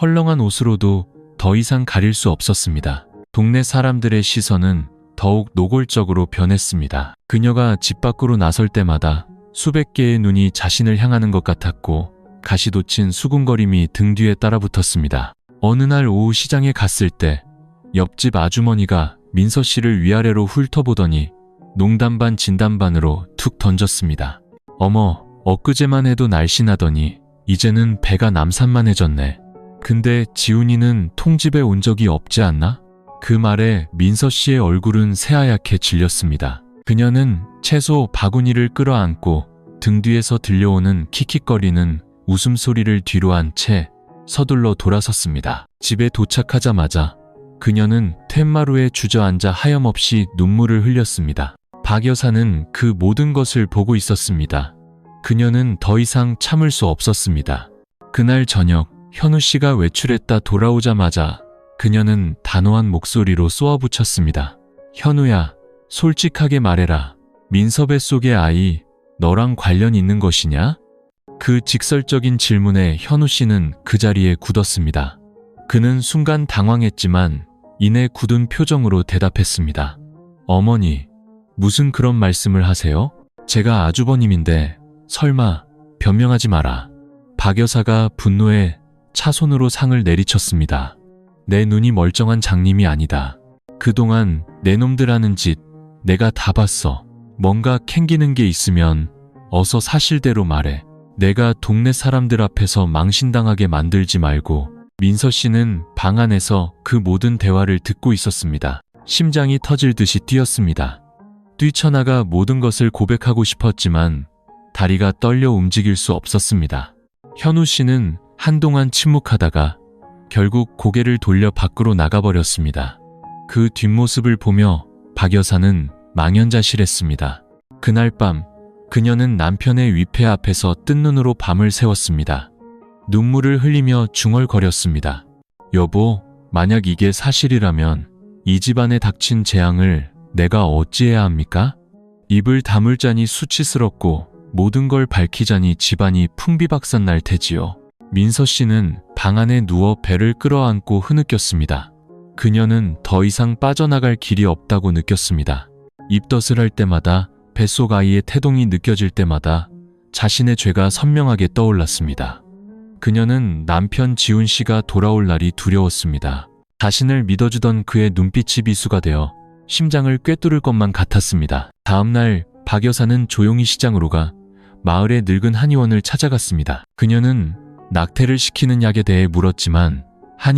헐렁한 옷으로도 더 이상 가릴 수 없었습니다. 동네 사람들의 시선은 더욱 노골적으로 변했습니다. 그녀가 집 밖으로 나설 때마다 수백 개의 눈이 자신을 향하는 것 같았고 가시돋친 수군거림이 등 뒤에 따라붙었습니다. 어느 날 오후 시장에 갔을 때 옆집 아주머니가 민서 씨를 위아래로 훑어보더니 농담 반 진담 반으로 툭 던졌습니다. 어머, 엊그제만 해도 날씬하더니 이제는 배가 남산만해졌네. 근데 지훈이는 통집에 온 적이 없지 않나? 그 말에 민서 씨의 얼굴은 새하얗게 질렸습니다. 그녀는 채소 바구니를 끌어안고 등 뒤에서 들려오는 킥킥거리는 웃음소리를 뒤로 한 채 서둘러 돌아섰습니다. 집에 도착하자마자 그녀는 툇마루에 주저앉아 하염없이 눈물을 흘렸습니다. 박 여사는 그 모든 것을 보고 있었습니다. 그녀는 더 이상 참을 수 없었습니다. 그날 저녁 현우 씨가 외출했다 돌아오자마자 그녀는 단호한 목소리로 쏘아붙였습니다. 현우야, 솔직하게 말해라. 민서 뱃속의 아이 너랑 관련 있는 것이냐? 그 직설적인 질문에 현우 씨는 그 자리에 굳었습니다. 그는 순간 당황했지만 이내 굳은 표정으로 대답했습니다. 어머니, 무슨 그런 말씀을 하세요? 제가 아주버님인데 설마 변명하지 마라. 박 여사가 분노에 차손으로 상을 내리쳤습니다. 내 눈이 멀쩡한 장님이 아니다. 그동안 내 놈들 하는 짓 내가 다 봤어. 뭔가 캥기는 게 있으면 어서 사실대로 말해. 내가 동네 사람들 앞에서 망신당하게 만들지 말고. 민서 씨는 방 안에서 그 모든 대화를 듣고 있었습니다. 심장이 터질 듯이 뛰었습니다. 뛰쳐나가 모든 것을 고백하고 싶었지만 다리가 떨려 움직일 수 없었습니다. 현우 씨는 한동안 침묵하다가 결국 고개를 돌려 밖으로 나가버렸습니다. 그 뒷모습을 보며 박 여사는 망연자실했습니다. 그날 밤 그녀는 남편의 위패 앞에서 뜬 눈으로 밤을 새웠습니다. 눈물을 흘리며 중얼거렸습니다. 여보, 만약 이게 사실이라면 이 집안에 닥친 재앙을 내가 어찌해야 합니까? 입을 다물자니 수치스럽고 모든 걸 밝히자니 집안이 풍비박산 날 테지요. 민서 씨는 방 안에 누워 배를 끌어안고 흐느꼈습니다. 그녀는 더 이상 빠져나갈 길이 없다고 느꼈습니다. 입덧을 할 때마다 뱃속 아이의 태동이 느껴질 때마다 자신의 죄가 선명하게 떠올랐습니다. 그녀는 남편 지훈 씨가 돌아올 날이 두려웠습니다. 자신을 믿어주던 그의 눈빛이 비수가 되어 심장을 꿰뚫을 것만 같았습니다. 다음 날 박 여사는 조용히 시장으로 가 마을의 늙은 한의원을 찾아갔습니다. 그녀는 낙태를 시키는 약에 대해 물었지만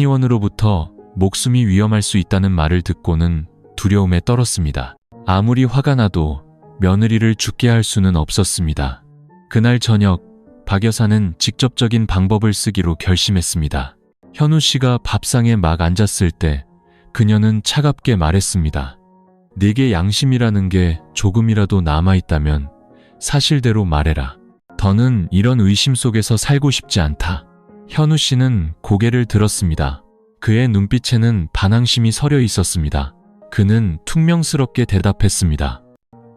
한의원으로부터 목숨이 위험할 수 있다는 말을 듣고는 두려움에 떨었습니다. 아무리 화가 나도 며느리를 죽게 할 수는 없었습니다. 그날 저녁 박 여사는 직접적인 방법을 쓰기로 결심했습니다. 현우 씨가 밥상에 막 앉았을 때 그녀는 차갑게 말했습니다. 네게 양심이라는 게 조금이라도 남아있다면 사실대로 말해라. 더는 이런 의심 속에서 살고 싶지 않다. 현우 씨는 고개를 들었습니다. 그의 눈빛에는 반항심이 서려 있었습니다. 그는 퉁명스럽게 대답했습니다.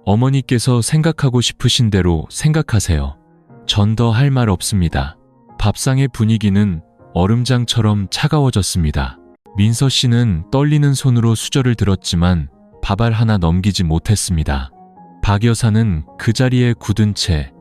어머니께서 생각하고 싶으신 대로 생각하세요. 전 더 할 말 없습니다. 밥상의 분위기는 얼음장처럼 차가워졌습니다. 민서 씨는 떨리는 손으로 수저를 들었지만 밥알 하나 넘기지 못했습니다. 박 여사는 그 자리에 굳은 채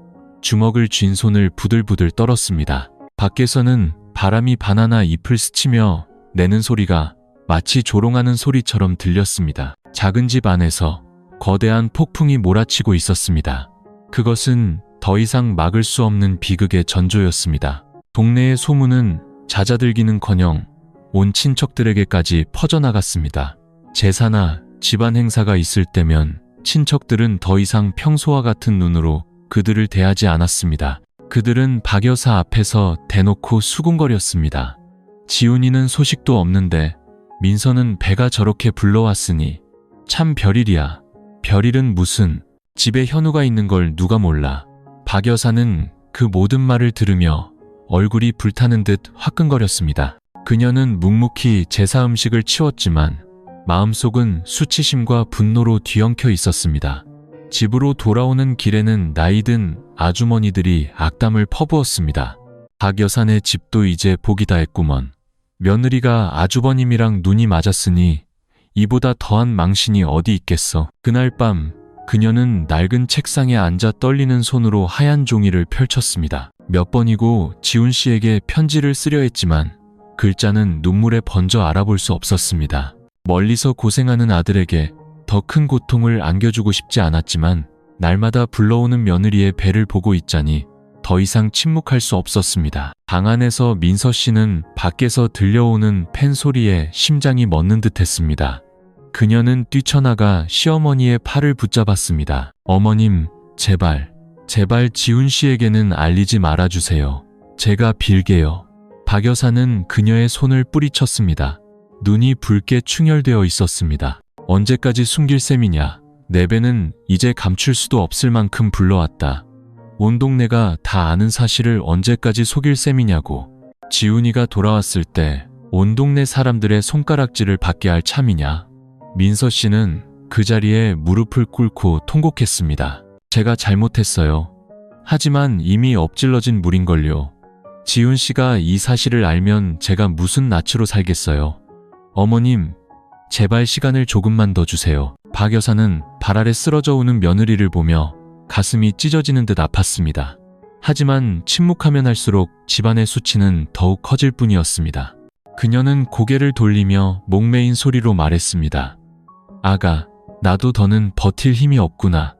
주먹을 쥔 손을 부들부들 떨었습니다. 밖에서는 바람이 바나나 잎을 스치며 내는 소리가 마치 조롱하는 소리처럼 들렸습니다. 작은 집 안에서 거대한 폭풍이 몰아치고 있었습니다. 그것은 더 이상 막을 수 없는 비극의 전조였습니다. 동네의 소문은 잦아들기는커녕 온 친척들에게까지 퍼져나갔습니다. 제사나 집안 행사가 있을 때면 친척들은 더 이상 평소와 같은 눈으로 그들을 대하지 않았습니다. 그들은 박 여사 앞에서 대놓고 수군거렸습니다. 지훈이는 소식도 없는데 민서는 배가 저렇게 불러왔으니 참 별일이야. 별일은 무슨, 집에 현우가 있는 걸 누가 몰라. 박 여사는 그 모든 말을 들으며 얼굴이 불타는 듯 화끈거렸습니다. 그녀는 묵묵히 제사 음식을 치웠지만 마음속은 수치심과 분노로 뒤엉켜 있었습니다. 집으로 돌아오는 길에는 나이든 아주머니들이 악담을 퍼부었습니다. 박 여사네 집도 이제 복이다 했구먼. 며느리가 아주버님이랑 눈이 맞았으니 이보다 더한 망신이 어디 있겠어. 그날 밤 그녀는 낡은 책상에 앉아 떨리는 손으로 하얀 종이를 펼쳤습니다. 몇 번이고 지훈 씨에게 편지를 쓰려 했지만 글자는 눈물에 번져 알아볼 수 없었습니다. 멀리서 고생하는 아들에게 더 큰 고통을 안겨주고 싶지 않았지만 날마다 불러오는 며느리의 배를 보고 있자니 더 이상 침묵할 수 없었습니다. 방 안에서 민서 씨는 밖에서 들려오는 팬 소리에 심장이 멎는 듯 했습니다. 그녀는 뛰쳐나가 시어머니의 팔을 붙잡았습니다. 어머님, 제발 지훈 씨에게는 알리지 말아주세요. 제가 빌게요. 박 여사는 그녀의 손을 뿌리쳤습니다. 눈이 붉게 충혈되어 있었습니다. 언제까지 숨길 셈이냐. 내 배는 이제 감출 수도 없을 만큼 불러왔다. 온 동네가 다 아는 사실을 언제까지 속일 셈이냐고. 지훈이가 돌아왔을 때 온 동네 사람들의 손가락질을 받게 할 참이냐. 민서 씨는 그 자리에 무릎을 꿇고 통곡했습니다. 제가 잘못했어요. 하지만 이미 엎질러진 물인걸요. 지훈 씨가 이 사실을 알면 제가 무슨 낯으로 살겠어요. 어머님, 제발 시간을 조금만 더 주세요. 박 여사는 발 아래 쓰러져 오는 며느리를 보며 가슴이 찢어지는 듯 아팠습니다. 하지만 침묵하면 할수록 집안의 수치는 더욱 커질 뿐이었습니다. 그녀는 고개를 돌리며 목매인 소리로 말했습니다. 아가, 나도 더는 버틸 힘이 없구나.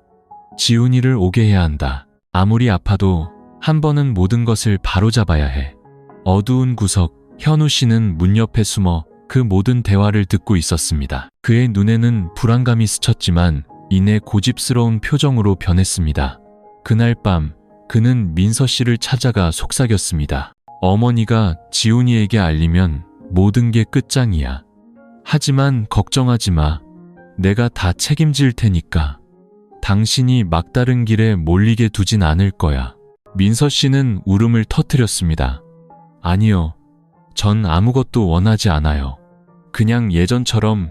지훈이를 오게 해야 한다. 아무리 아파도 한 번은 모든 것을 바로잡아야 해. 어두운 구석, 현우 씨는 문 옆에 숨어 그 모든 대화를 듣고 있었습니다. 그의 눈에는 불안감이 스쳤지만 이내 고집스러운 표정으로 변했습니다. 그날 밤 그는 민서 씨를 찾아가 속삭였습니다. 어머니가 지훈이에게 알리면 모든 게 끝장이야. 하지만 걱정하지 마. 내가 다 책임질 테니까. 당신이 막다른 길에 몰리게 두진 않을 거야. 민서 씨는 울음을 터뜨렸습니다. 아니요. 전 아무것도 원하지 않아요. 그냥 예전처럼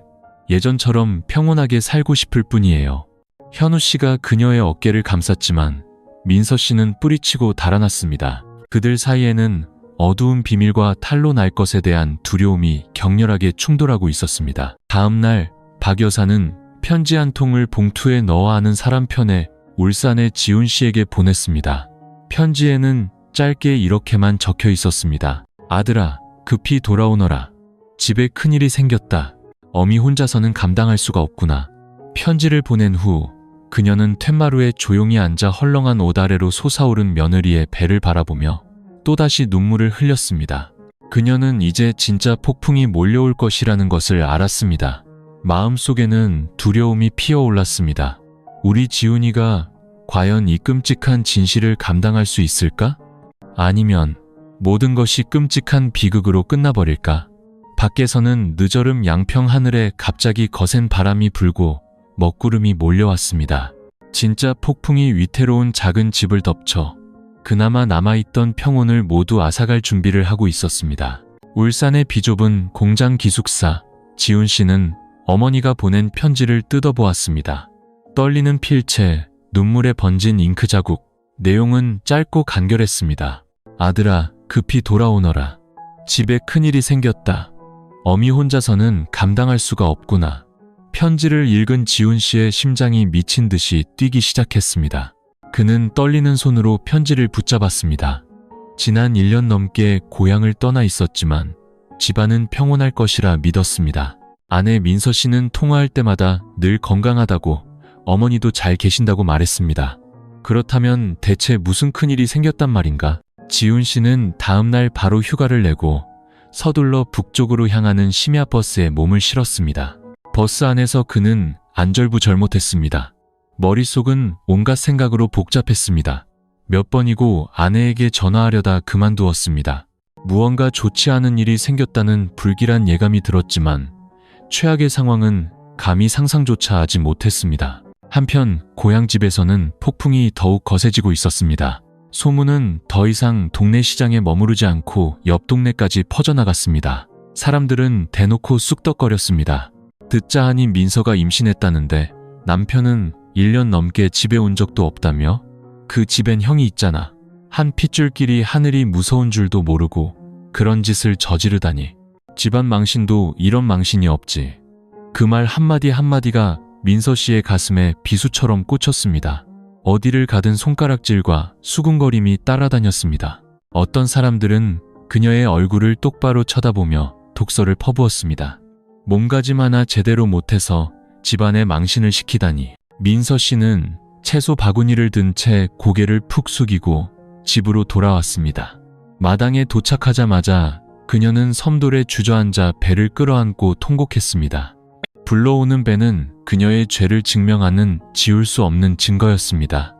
평온하게 살고 싶을 뿐이에요. 현우 씨가 그녀의 어깨를 감쌌지만 민서 씨는 뿌리치고 달아났습니다. 그들 사이에는 어두운 비밀과 탄로 날 것에 대한 두려움이 격렬하게 충돌하고 있었습니다. 다음 날 박 여사는 편지 한 통을 봉투에 넣어 아는 사람 편에 울산의 지훈 씨에게 보냈습니다. 편지에는 짧게 이렇게만 적혀 있었습니다. 아들아, 급히 돌아오너라. 집에 큰일이 생겼다. 어미 혼자서는 감당할 수가 없구나. 편지를 보낸 후 그녀는 툇마루에 조용히 앉아 헐렁한 옷 아래로 솟아오른 며느리의 배를 바라보며 또다시 눈물을 흘렸습니다. 그녀는 이제 진짜 폭풍이 몰려올 것이라는 것을 알았습니다. 마음속에는 두려움이 피어올랐습니다. 우리 지훈이가 과연 이 끔찍한 진실을 감당할 수 있을까? 아니면 모든 것이 끔찍한 비극으로 끝나버릴까? 밖에서는 늦어름 양평 하늘에 갑자기 거센 바람이 불고 먹구름이 몰려왔습니다. 진짜 폭풍이 위태로운 작은 집을 덮쳐 그나마 남아있던 평온을 모두 앗아갈 준비를 하고 있었습니다. 울산의 비좁은 공장 기숙사, 지훈 씨는 어머니가 보낸 편지를 뜯어보았습니다. 떨리는 필체, 눈물에 번진 잉크 자국, 내용은 짧고 간결했습니다. 아들아, 급히 돌아오너라. 집에 큰일이 생겼다. 어미 혼자서는 감당할 수가 없구나. 편지를 읽은 지훈 씨의 심장이 미친 듯이 뛰기 시작했습니다. 그는 떨리는 손으로 편지를 붙잡았습니다. 지난 1년 넘게 고향을 떠나 있었지만 집안은 평온할 것이라 믿었습니다. 아내 민서 씨는 통화할 때마다 늘 건강하다고, 어머니도 잘 계신다고 말했습니다. 그렇다면 대체 무슨 큰일이 생겼단 말인가? 지훈 씨는 다음 날 바로 휴가를 내고 서둘러 북쪽으로 향하는 심야버스에 몸을 실었습니다. 버스 안에서 그는 안절부절못했습니다. 머릿속은 온갖 생각으로 복잡했습니다. 몇 번이고 아내에게 전화하려다 그만두었습니다. 무언가 좋지 않은 일이 생겼다는 불길한 예감이 들었지만 최악의 상황은 감히 상상조차 하지 못했습니다. 한편 고향집에서는 폭풍이 더욱 거세지고 있었습니다. 소문은 더 이상 동네 시장에 머무르지 않고 옆 동네까지 퍼져나갔습니다. 사람들은 대놓고 쑥덕거렸습니다. 듣자 하니 민서가 임신했다는데 남편은 1년 넘게 집에 온 적도 없다며? 그 집엔 형이 있잖아. 한 핏줄끼리 하늘이 무서운 줄도 모르고 그런 짓을 저지르다니. 집안 망신도 이런 망신이 없지. 그 말 한마디 한마디가 민서 씨의 가슴에 비수처럼 꽂혔습니다. 어디를 가든 손가락질과 수군거림이 따라다녔습니다. 어떤 사람들은 그녀의 얼굴을 똑바로 쳐다보며 독설을 퍼부었습니다. 몸가짐 하나 제대로 못해서 집안에 망신을 시키다니. 민서 씨는 채소 바구니를 든 채 고개를 푹 숙이고 집으로 돌아왔습니다. 마당에 도착하자마자 그녀는 섬돌에 주저앉아 배를 끌어안고 통곡했습니다. 불러오는 배는 그녀의 죄를 증명하는 지울 수 없는 증거였습니다.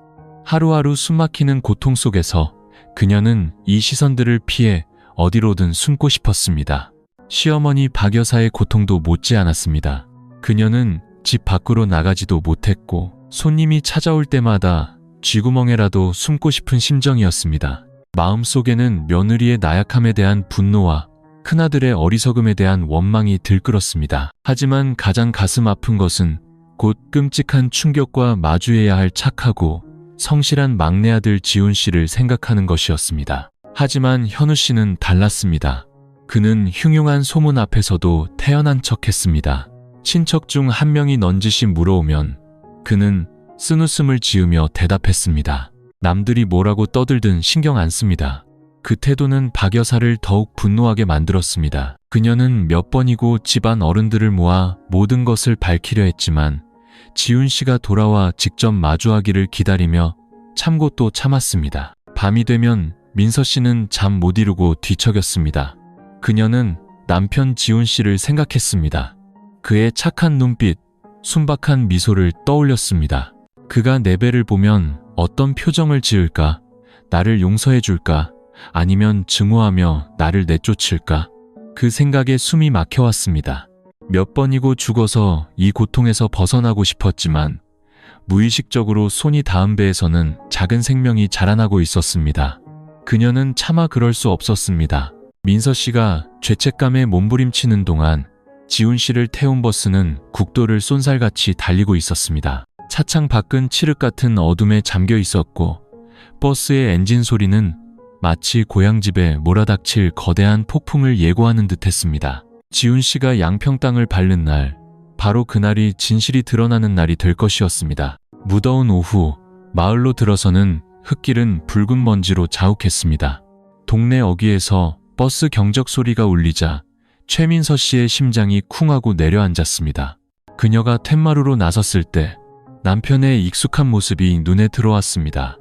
하루하루 숨막히는 고통 속에서 그녀는 이 시선들을 피해 어디로든 숨고 싶었습니다. 시어머니 박 여사의 고통도 못지 않았습니다. 그녀는 집 밖으로 나가지도 못했고 손님이 찾아올 때마다 쥐구멍에라도 숨고 싶은 심정이었습니다. 마음속에는 며느리의 나약함에 대한 분노와 큰아들의 어리석음에 대한 원망이 들끓었습니다. 하지만 가장 가슴 아픈 것은 곧 끔찍한 충격과 마주해야 할 착하고 성실한 막내 아들 지훈 씨를 생각하는 것이었습니다. 하지만 현우 씨는 달랐습니다. 그는 흉흉한 소문 앞에서도 태연한 척했습니다. 친척 중 한 명이 넌지시 물어오면 그는 쓴웃음을 지으며 대답했습니다. 남들이 뭐라고 떠들든 신경 안 씁니다. 그 태도는 박 여사를 더욱 분노하게 만들었습니다. 그녀는 몇 번이고 집안 어른들을 모아 모든 것을 밝히려 했지만 지훈 씨가 돌아와 직접 마주하기를 기다리며 참고 또 참았습니다. 밤이 되면 민서 씨는 잠 못 이루고 뒤척였습니다. 그녀는 남편 지훈 씨를 생각했습니다. 그의 착한 눈빛, 순박한 미소를 떠올렸습니다. 그가 내 배를 보면 어떤 표정을 지을까? 나를 용서해 줄까? 아니면 증오하며 나를 내쫓을까? 그 생각에 숨이 막혀왔습니다. 몇 번이고 죽어서 이 고통에서 벗어나고 싶었지만 무의식적으로 손이 닿은 배에서는 작은 생명이 자라나고 있었습니다. 그녀는 차마 그럴 수 없었습니다. 민서 씨가 죄책감에 몸부림치는 동안 지훈 씨를 태운 버스는 국도를 쏜살같이 달리고 있었습니다. 차창 밖은 칠흑 같은 어둠에 잠겨 있었고 버스의 엔진 소리는 마치 고향집에 몰아닥칠 거대한 폭풍을 예고하는 듯했습니다. 지훈 씨가 양평 땅을 밟는 날, 바로 그날이 진실이 드러나는 날이 될 것이었습니다. 무더운 오후, 마을로 들어서는 흙길은 붉은 먼지로 자욱했습니다. 동네 어귀에서 버스 경적 소리가 울리자 최민서 씨의 심장이 쿵하고 내려앉았습니다. 그녀가 툇마루로 나섰을 때 남편의 익숙한 모습이 눈에 들어왔습니다.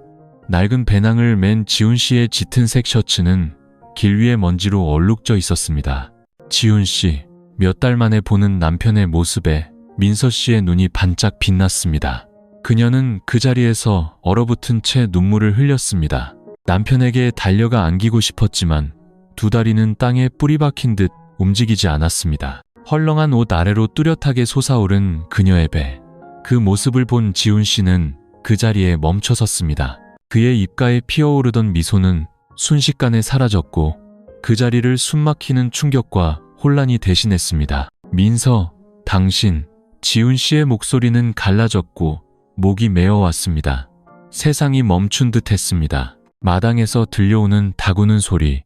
낡은 배낭을 맨 지훈 씨의 짙은 색 셔츠는 길 위의 먼지로 얼룩져 있었습니다. 지훈 씨, 몇 달 만에 보는 남편의 모습에 민서 씨의 눈이 반짝 빛났습니다. 그녀는 그 자리에서 얼어붙은 채 눈물을 흘렸습니다. 남편에게 달려가 안기고 싶었지만 두 다리는 땅에 뿌리 박힌 듯 움직이지 않았습니다. 헐렁한 옷 아래로 뚜렷하게 솟아오른 그녀의 배. 그 모습을 본 지훈 씨는 그 자리에 멈춰섰습니다. 그의 입가에 피어오르던 미소는 순식간에 사라졌고 그 자리를 숨막히는 충격과 혼란이 대신했습니다. 민서, 당신, 지훈 씨의 목소리는 갈라졌고 목이 메어왔습니다. 세상이 멈춘 듯 했습니다. 마당에서 들려오는 다구는 소리,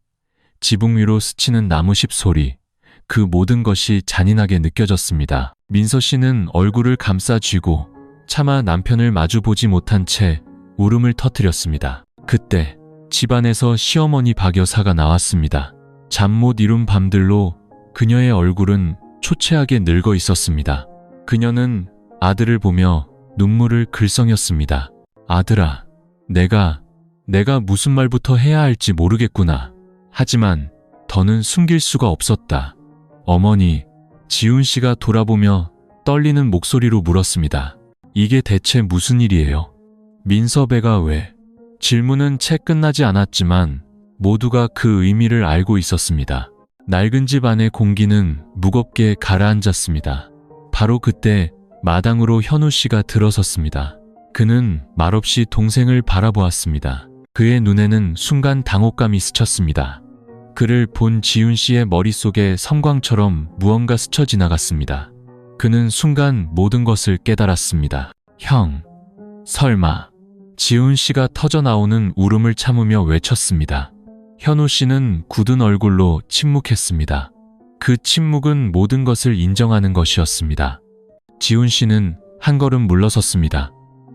지붕 위로 스치는 나무십 소리, 그 모든 것이 잔인하게 느껴졌습니다. 민서 씨는 얼굴을 감싸 쥐고 차마 남편을 마주보지 못한 채 울음을 터뜨렸습니다. 그때 집안에서 시어머니 박 여사가 나왔습니다. 잠 못 이룬 밤들로 그녀의 얼굴은 초췌하게 늙어 있었습니다. 그녀는 아들을 보며 눈물을 글썽였습니다. 아들아, 내가 무슨 말부터 해야 할지 모르겠구나. 하지만 더는 숨길 수가 없었다. 어머니, 지훈 씨가 돌아보며 떨리는 목소리로 물었습니다. 이게 대체 무슨 일이에요? 민서배가 왜? 질문은 채 끝나지 않았지만 모두가 그 의미를 알고 있었습니다. 낡은 집 안의 공기는 무겁게 가라앉았습니다. 바로 그때 마당으로 현우 씨가 들어섰습니다. 그는 말없이 동생을 바라보았습니다. 그의 눈에는 순간 당혹감이 스쳤습니다. 그를 본 지훈 씨의 머릿속에 섬광처럼 무언가 스쳐 지나갔습니다. 그는 순간 모든 것을 깨달았습니다. 형, 설마. 지훈 씨가 터져나오는 울음을 참으며 외쳤습니다. 현우 씨는 굳은 얼굴로 침묵했습니다. 그 침묵은 모든 것을 인정하는 것이었습니다. 지훈 씨는 한 걸음 물러섰습니다.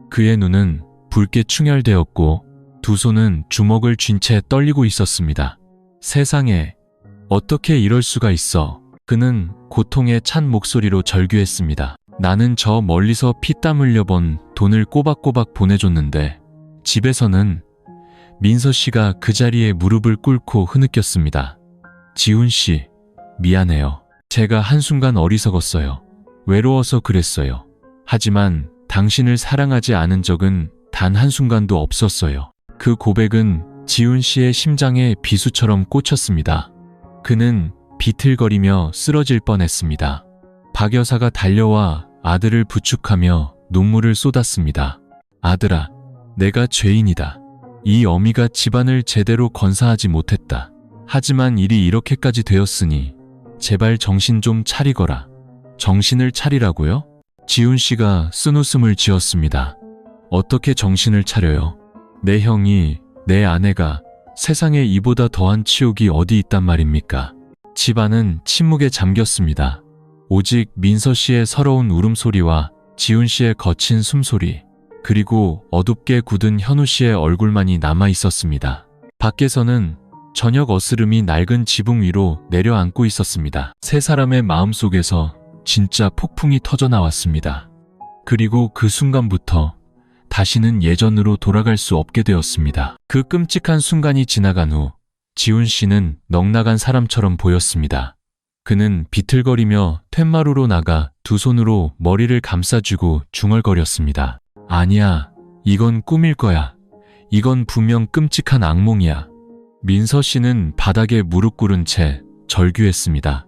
그의 눈은 붉게 충혈되었고 두 손은 주먹을 쥔 채 떨리고 있었습니다. 세상에, 어떻게 이럴 수가 있어. 그는 고통에 찬 목소리로 절규했습니다. 나는 저 멀리서 피땀 흘려본 돈을 꼬박꼬박 보내줬는데 집에서는 민서 씨가 그 자리에 무릎을 꿇고 흐느꼈습니다. 지훈 씨, 미안해요. 제가 한순간 어리석었어요. 외로워서 그랬어요. 하지만 당신을 사랑하지 않은 적은 단 한순간도 없었어요. 그 고백은 지훈 씨의 심장에 비수처럼 꽂혔습니다. 그는 비틀거리며 쓰러질 뻔했습니다. 박 여사가 달려와 아들을 부축하며 눈물을 쏟았습니다. 아들아, 내가 죄인이다. 이 어미가 집안을 제대로 건사하지 못했다. 하지만 일이 이렇게까지 되었으니 제발 정신 좀 차리거라. 정신을 차리라고요? 지훈 씨가 쓴웃음을 지었습니다. 어떻게 정신을 차려요? 내 형이, 내 아내가 세상에 이보다 더한 치욕이 어디 있단 말입니까? 집안은 침묵에 잠겼습니다. 오직 민서 씨의 서러운 울음소리와 지훈 씨의 거친 숨소리, 그리고 어둡게 굳은 현우 씨의 얼굴만이 남아 있었습니다. 밖에서는 저녁 어스름이 낡은 지붕 위로 내려앉고 있었습니다. 세 사람의 마음속에서 진짜 폭풍이 터져 나왔습니다. 그리고 그 순간부터 다시는 예전으로 돌아갈 수 없게 되었습니다. 그 끔찍한 순간이 지나간 후 지훈 씨는 넋나간 사람처럼 보였습니다. 그는 비틀거리며 툇마루로 나가 두 손으로 머리를 감싸쥐고 중얼거렸습니다. 아니야, 이건 꿈일 거야. 이건 분명 끔찍한 악몽이야. 민서 씨는 바닥에 무릎 꿇은 채 절규했습니다.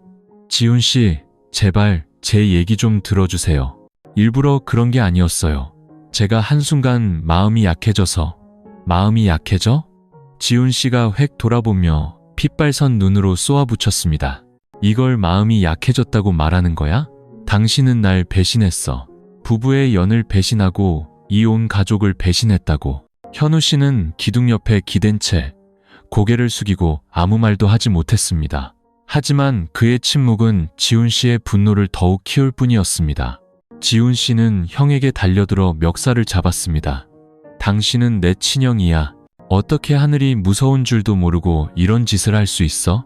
지훈 씨, 제발 제 얘기 좀 들어주세요. 일부러 그런 게 아니었어요. 제가 한순간 마음이 약해져서. 마음이 약해져? 지훈 씨가 획 돌아보며 핏발선 눈으로 쏘아붙였습니다. 이걸 마음이 약해졌다고 말하는 거야? 당신은 날 배신했어. 부부의 연을 배신하고 이 온 가족을 배신했다고. 현우 씨는 기둥 옆에 기댄 채 고개를 숙이고 아무 말도 하지 못했습니다. 하지만 그의 침묵은 지훈 씨의 분노를 더욱 키울 뿐이었습니다. 지훈 씨는 형에게 달려들어 멱살을 잡았습니다. 당신은 내 친형이야. 어떻게 하늘이 무서운 줄도 모르고 이런 짓을 할 수 있어?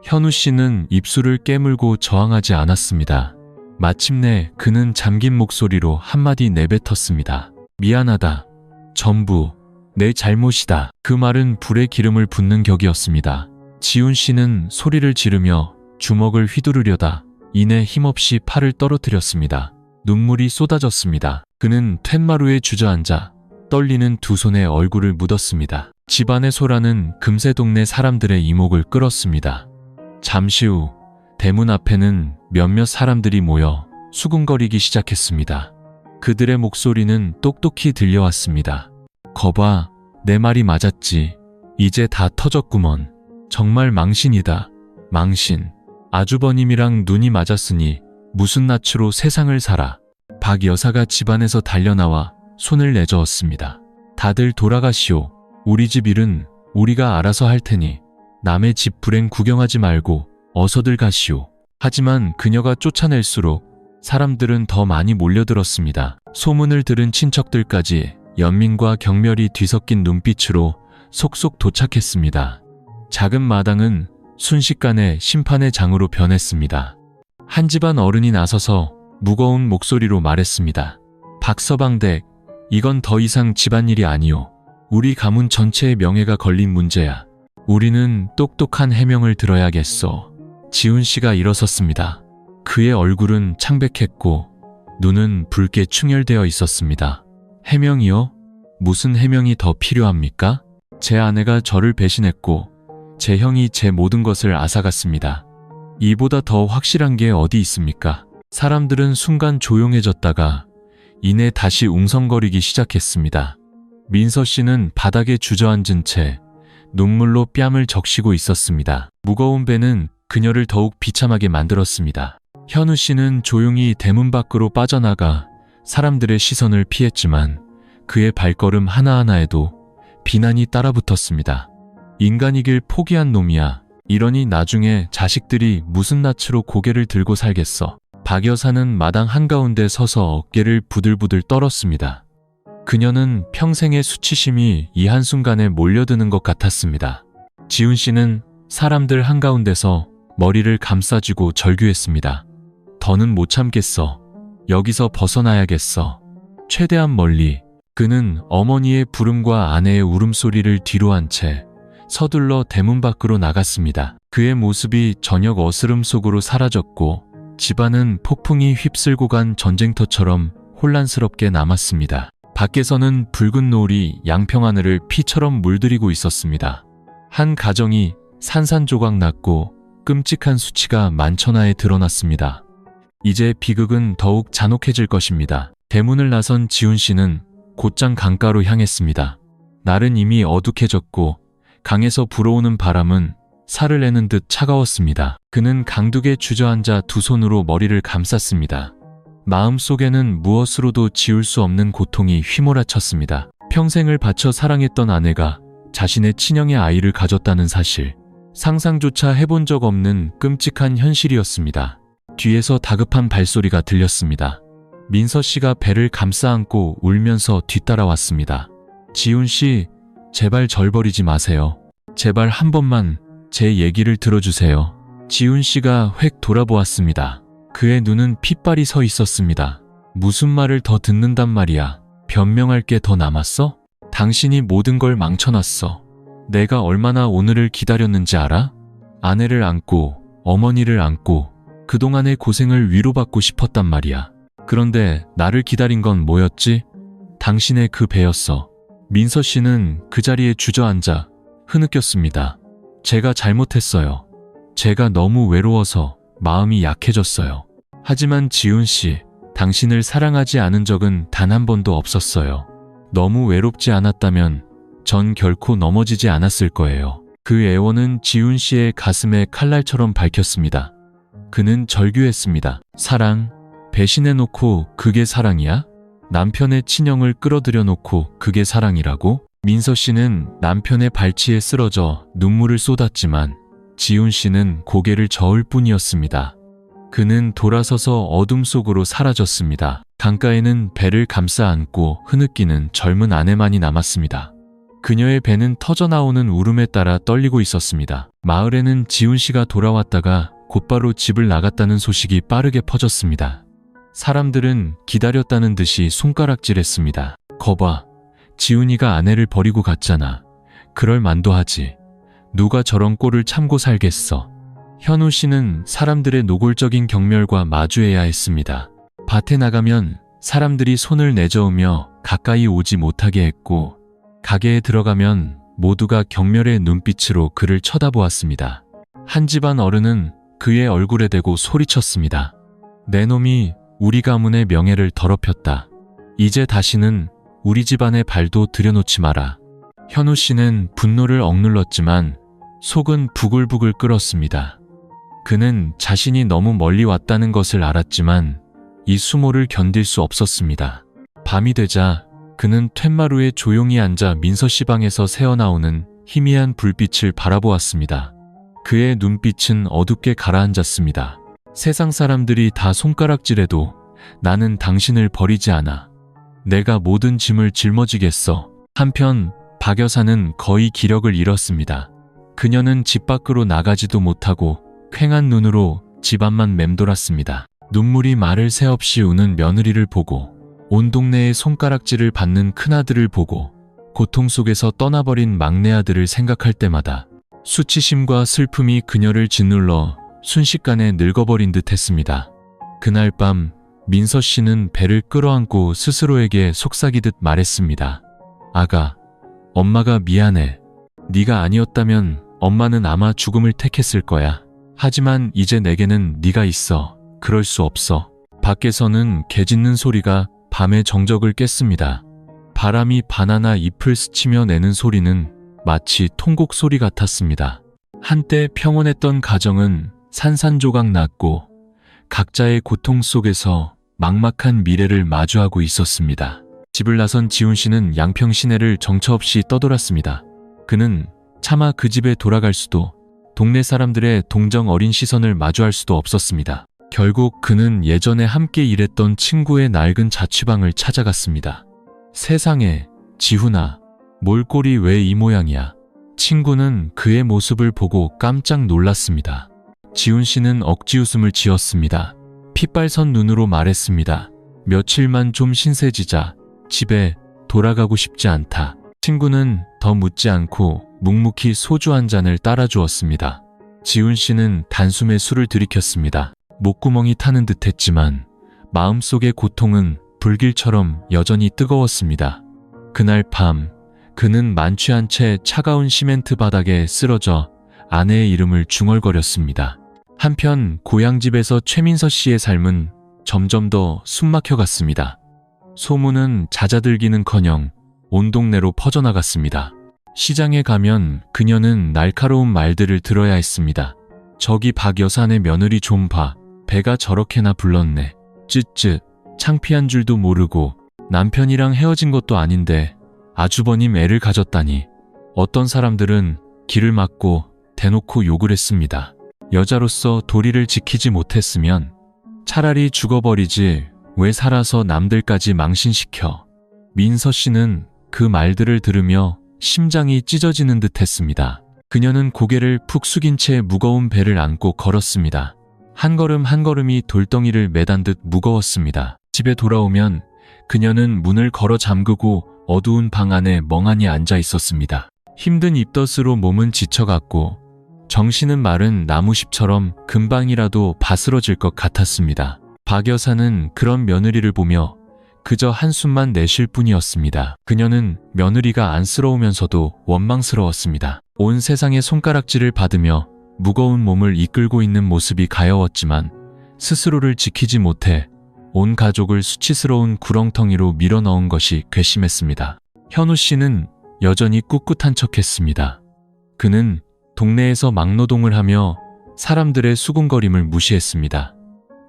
현우 씨는 입술을 깨물고 저항하지 않았습니다. 마침내 그는 잠긴 목소리로 한마디 내뱉었습니다. 미안하다. 전부 내 잘못이다. 그 말은 불에 기름을 붓는 격이었습니다. 지훈 씨는 소리를 지르며 주먹을 휘두르려다 이내 힘없이 팔을 떨어뜨렸습니다. 눈물이 쏟아졌습니다. 그는 툇마루에 주저앉아 떨리는 두 손에 얼굴을 묻었습니다. 집안의 소란은 금세 동네 사람들의 이목을 끌었습니다. 잠시 후 대문 앞에는 몇몇 사람들이 모여 수군거리기 시작했습니다. 그들의 목소리는 똑똑히 들려왔습니다. 거봐, 내 말이 맞았지. 이제 다 터졌구먼. 정말 망신이다. 망신. 아주버님이랑 눈이 맞았으니 무슨 낯으로 세상을 살아. 박 여사가 집안에서 달려나와 손을 내저었습니다. 다들 돌아가시오. 우리 집 일은 우리가 알아서 할 테니 남의 집 불행 구경하지 말고 어서들 가시오. 하지만 그녀가 쫓아낼수록 사람들은 더 많이 몰려들었습니다. 소문을 들은 친척들까지 연민과 경멸이 뒤섞인 눈빛으로 속속 도착했습니다. 작은 마당은 순식간에 심판의 장으로 변했습니다. 한 집안 어른이 나서서 무거운 목소리로 말했습니다. 박서방댁, 이건 더 이상 집안일이 아니오. 우리 가문 전체의 명예가 걸린 문제야. 우리는 똑똑한 해명을 들어야겠어. 지훈 씨가 일어섰습니다. 그의 얼굴은 창백했고 눈은 붉게 충혈되어 있었습니다. 해명이요? 무슨 해명이 더 필요합니까? 제 아내가 저를 배신했고 제 형이 제 모든 것을 앗아갔습니다. 이보다 더 확실한 게 어디 있습니까? 사람들은 순간 조용해졌다가 이내 다시 웅성거리기 시작했습니다. 민서 씨는 바닥에 주저앉은 채 눈물로 뺨을 적시고 있었습니다. 무거운 배는 그녀를 더욱 비참하게 만들었습니다. 현우 씨는 조용히 대문 밖으로 빠져나가 사람들의 시선을 피했지만 그의 발걸음 하나하나에도 비난이 따라붙었습니다. 인간이길 포기한 놈이야. 이러니 나중에 자식들이 무슨 낯으로 고개를 들고 살겠어. 박 여사는 마당 한가운데 서서 어깨를 부들부들 떨었습니다. 그녀는 평생의 수치심이 이 한순간에 몰려드는 것 같았습니다. 지훈 씨는 사람들 한가운데서 머리를 감싸쥐고 절규했습니다. 더는 못 참겠어. 여기서 벗어나야겠어. 최대한 멀리. 그는 어머니의 부름과 아내의 울음소리를 뒤로 한 채 서둘러 대문 밖으로 나갔습니다. 그의 모습이 저녁 어스름 속으로 사라졌고 집안은 폭풍이 휩쓸고 간 전쟁터처럼 혼란스럽게 남았습니다. 밖에서는 붉은 노을이 양평하늘을 피처럼 물들이고 있었습니다. 한 가정이 산산조각 났고 끔찍한 수치가 만천하에 드러났습니다. 이제 비극은 더욱 잔혹해질 것입니다. 대문을 나선 지훈 씨는 곧장 강가로 향했습니다. 날은 이미 어둑해졌고 강에서 불어오는 바람은 살을 내는 듯 차가웠습니다. 그는 강둑에 주저앉아 두 손으로 머리를 감쌌습니다. 마음속에는 무엇으로도 지울 수 없는 고통이 휘몰아쳤습니다. 평생을 바쳐 사랑했던 아내가 자신의 친형의 아이를 가졌다는 사실, 상상조차 해본 적 없는 끔찍한 현실이었습니다. 뒤에서 다급한 발소리가 들렸습니다. 민서 씨가 배를 감싸 안고 울면서 뒤따라왔습니다. 지훈 씨, 제발 절 버리지 마세요. 제발 한 번만 제 얘기를 들어주세요. 지훈 씨가 획 돌아보았습니다. 그의 눈은 핏발이 서 있었습니다. 무슨 말을 더 듣는단 말이야. 변명할 게 더 남았어? 당신이 모든 걸 망쳐놨어. 내가 얼마나 오늘을 기다렸는지 알아? 아내를 안고 어머니를 안고 그동안의 고생을 위로받고 싶었단 말이야. 그런데 나를 기다린 건 뭐였지? 당신의 그 배였어. 민서 씨는 그 자리에 주저앉아 흐느꼈습니다. 제가 잘못했어요. 제가 너무 외로워서 마음이 약해졌어요. 하지만 지훈 씨, 당신을 사랑하지 않은 적은 단 한 번도 없었어요. 너무 외롭지 않았다면 전 결코 넘어지지 않았을 거예요. 그 애원은 지훈 씨의 가슴에 칼날처럼 박혔습니다. 그는 절규했습니다. 사랑, 배신해놓고 그게 사랑이야? 남편의 친형을 끌어들여 놓고 그게 사랑이라고? 민서 씨는 남편의 발치에 쓰러져 눈물을 쏟았지만 지훈 씨는 고개를 저을 뿐이었습니다. 그는 돌아서서 어둠 속으로 사라졌습니다. 강가에는 배를 감싸 안고 흐느끼는 젊은 아내만이 남았습니다. 그녀의 배는 터져나오는 울음에 따라 떨리고 있었습니다. 마을에는 지훈 씨가 돌아왔다가 곧바로 집을 나갔다는 소식이 빠르게 퍼졌습니다. 사람들은 기다렸다는 듯이 손가락질했습니다. 거봐, 지훈이가 아내를 버리고 갔잖아. 그럴 만도 하지. 누가 저런 꼴을 참고 살겠어. 현우 씨는 사람들의 노골적인 경멸과 마주해야 했습니다. 밭에 나가면 사람들이 손을 내저으며 가까이 오지 못하게 했고 가게에 들어가면 모두가 경멸의 눈빛으로 그를 쳐다보았습니다. 한 집안 어른은 그의 얼굴에 대고 소리쳤습니다. 내 놈이 우리 가문의 명예를 더럽혔다. 이제 다시는 우리 집안의 발도 들여놓지 마라. 현우 씨는 분노를 억눌렀지만 속은 부글부글 끓었습니다. 그는 자신이 너무 멀리 왔다는 것을 알았지만 이 수모를 견딜 수 없었습니다. 밤이 되자 그는 툇마루에 조용히 앉아 민서 씨 방에서 새어나오는 희미한 불빛을 바라보았습니다. 그의 눈빛은 어둡게 가라앉았습니다. 세상 사람들이 다 손가락질해도 나는 당신을 버리지 않아. 내가 모든 짐을 짊어지겠어. 한편 박 여사는 거의 기력을 잃었습니다. 그녀는 집 밖으로 나가지도 못하고 퀭한 눈으로 집안만 맴돌았습니다. 눈물이 마를 새 없이 우는 며느리를 보고 온 동네의 손가락질을 받는 큰아들을 보고 고통 속에서 떠나버린 막내아들을 생각할 때마다 수치심과 슬픔이 그녀를 짓눌러 순식간에 늙어버린 듯 했습니다. 그날 밤 민서 씨는 배를 끌어안고 스스로에게 속삭이듯 말했습니다. 아가, 엄마가 미안해. 네가 아니었다면 엄마는 아마 죽음을 택했을 거야. 하지만 이제 내게는 네가 있어. 그럴 수 없어. 밖에서는 개 짖는 소리가 밤의 정적을 깼습니다. 바람이 바나나 잎을 스치며 내는 소리는 마치 통곡 소리 같았습니다. 한때 평온했던 가정은 산산조각 났고 각자의 고통 속에서 막막한 미래를 마주하고 있었습니다. 집을 나선 지훈 씨는 양평 시내를 정처 없이 떠돌았습니다. 그는 차마 그 집에 돌아갈 수도, 동네 사람들의 동정 어린 시선을 마주할 수도 없었습니다. 결국 그는 예전에 함께 일했던 친구의 낡은 자취방을 찾아갔습니다. 세상에, 지훈아, 몰골이 왜 이 모양이야? 친구는 그의 모습을 보고 깜짝 놀랐습니다. 지훈 씨는 억지 웃음을 지었습니다. 핏발선 눈으로 말했습니다. 며칠만 좀 신세지자. 집에 돌아가고 싶지 않다. 친구는 더 묻지 않고 묵묵히 소주 한 잔을 따라주었습니다. 지훈 씨는 단숨에 술을 들이켰습니다. 목구멍이 타는 듯했지만 마음속의 고통은 불길처럼 여전히 뜨거웠습니다. 그날 밤 그는 만취한 채 차가운 시멘트 바닥에 쓰러져 아내의 이름을 중얼거렸습니다. 한편 고향집에서 최민서 씨의 삶은 점점 더 숨막혀갔습니다. 소문은 잦아들기는커녕 온 동네로 퍼져나갔습니다. 시장에 가면 그녀는 날카로운 말들을 들어야 했습니다. 저기 박 여사네 며느리 좀 봐. 배가 저렇게나 불렀네. 쯧쯧. 창피한 줄도 모르고 남편이랑 헤어진 것도 아닌데 아주버님 애를 가졌다니. 어떤 사람들은 길을 막고 대놓고 욕을 했습니다. 여자로서 도리를 지키지 못했으면 차라리 죽어버리지 왜 살아서 남들까지 망신시켜. 민서 씨는 그 말들을 들으며 심장이 찢어지는 듯 했습니다. 그녀는 고개를 푹 숙인 채 무거운 배를 안고 걸었습니다. 한 걸음 한 걸음이 돌덩이를 매단 듯 무거웠습니다. 집에 돌아오면 그녀는 문을 걸어 잠그고 어두운 방 안에 멍하니 앉아 있었습니다. 힘든 입덧으로 몸은 지쳐갔고 정신은 마른 나무십처럼 금방이라도 바스러질 것 같았습니다. 박 여사는 그런 며느리를 보며 그저 한숨만 내쉴 뿐이었습니다. 그녀는 며느리가 안쓰러우면서도 원망스러웠습니다. 온 세상의 손가락질을 받으며 무거운 몸을 이끌고 있는 모습이 가여웠지만 스스로를 지키지 못해 온 가족을 수치스러운 구렁텅이로 밀어넣은 것이 괘씸했습니다. 현우 씨는 여전히 꿋꿋한 척했습니다. 그는 동네에서 막노동을 하며 사람들의 수군거림을 무시했습니다.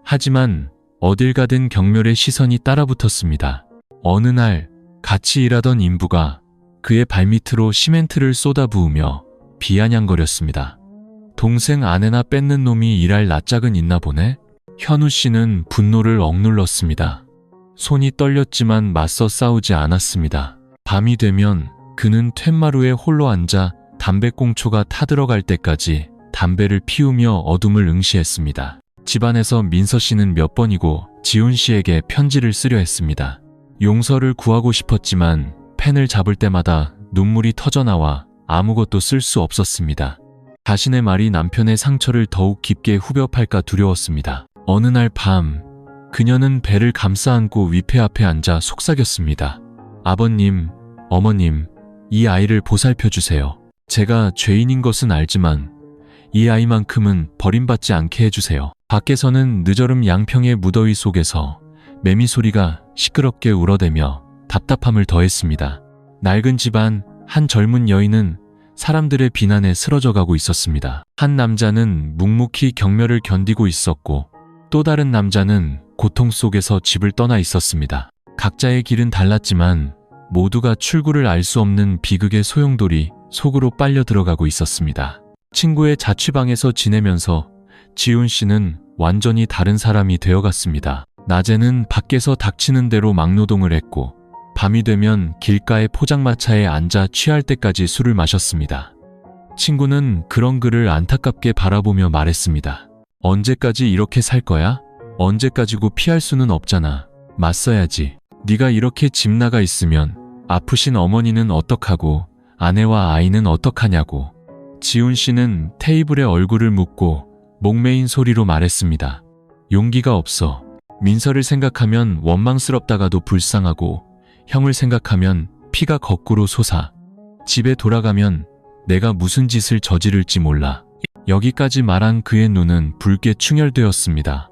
하지만 어딜 가든 경멸의 시선이 따라붙었습니다. 어느 날 같이 일하던 인부가 그의 발밑으로 시멘트를 쏟아부으며 비아냥거렸습니다. 동생 아내나 뺏는 놈이 일할 낯짝은 있나 보네? 현우 씨는 분노를 억눌렀습니다. 손이 떨렸지만 맞서 싸우지 않았습니다. 밤이 되면 그는 툇마루에 홀로 앉아 담배꽁초가 타들어갈 때까지 담배를 피우며 어둠을 응시했습니다. 집안에서 민서 씨는 몇 번이고 지훈 씨에게 편지를 쓰려 했습니다. 용서를 구하고 싶었지만 펜을 잡을 때마다 눈물이 터져나와 아무것도 쓸 수 없었습니다. 자신의 말이 남편의 상처를 더욱 깊게 후벼 팔까 두려웠습니다. 어느 날 밤 그녀는 배를 감싸 안고 위패 앞에 앉아 속삭였습니다. 아버님, 어머님, 이 아이를 보살펴 주세요. 제가 죄인인 것은 알지만 이 아이만큼은 버림받지 않게 해주세요. 밖에서는 늦어름 양평의 무더위 속에서 매미 소리가 시끄럽게 울어대며 답답함을 더했습니다. 낡은 집안 한 젊은 여인은 사람들의 비난에 쓰러져가고 있었습니다. 한 남자는 묵묵히 경멸을 견디고 있었고 또 다른 남자는 고통 속에서 집을 떠나 있었습니다. 각자의 길은 달랐지만 모두가 출구를 알 수 없는 비극의 소용돌이 속으로 빨려 들어가고 있었습니다. 친구의 자취방에서 지내면서 지훈 씨는 완전히 다른 사람이 되어갔습니다. 낮에는 밖에서 닥치는 대로 막노동을 했고 밤이 되면 길가의 포장마차에 앉아 취할 때까지 술을 마셨습니다. 친구는 그런 그를 안타깝게 바라보며 말했습니다. 언제까지 이렇게 살 거야? 언제까지고 피할 수는 없잖아. 맞서야지. 네가 이렇게 집 나가 있으면 아프신 어머니는 어떡하고 아내와 아이는 어떡하냐고. 지훈 씨는 테이블에 얼굴을 묻고 목매인 소리로 말했습니다. 용기가 없어. 민서를 생각하면 원망스럽다가도 불쌍하고 형을 생각하면 피가 거꾸로 솟아. 집에 돌아가면 내가 무슨 짓을 저지를지 몰라. 여기까지 말한 그의 눈은 붉게 충혈되었습니다.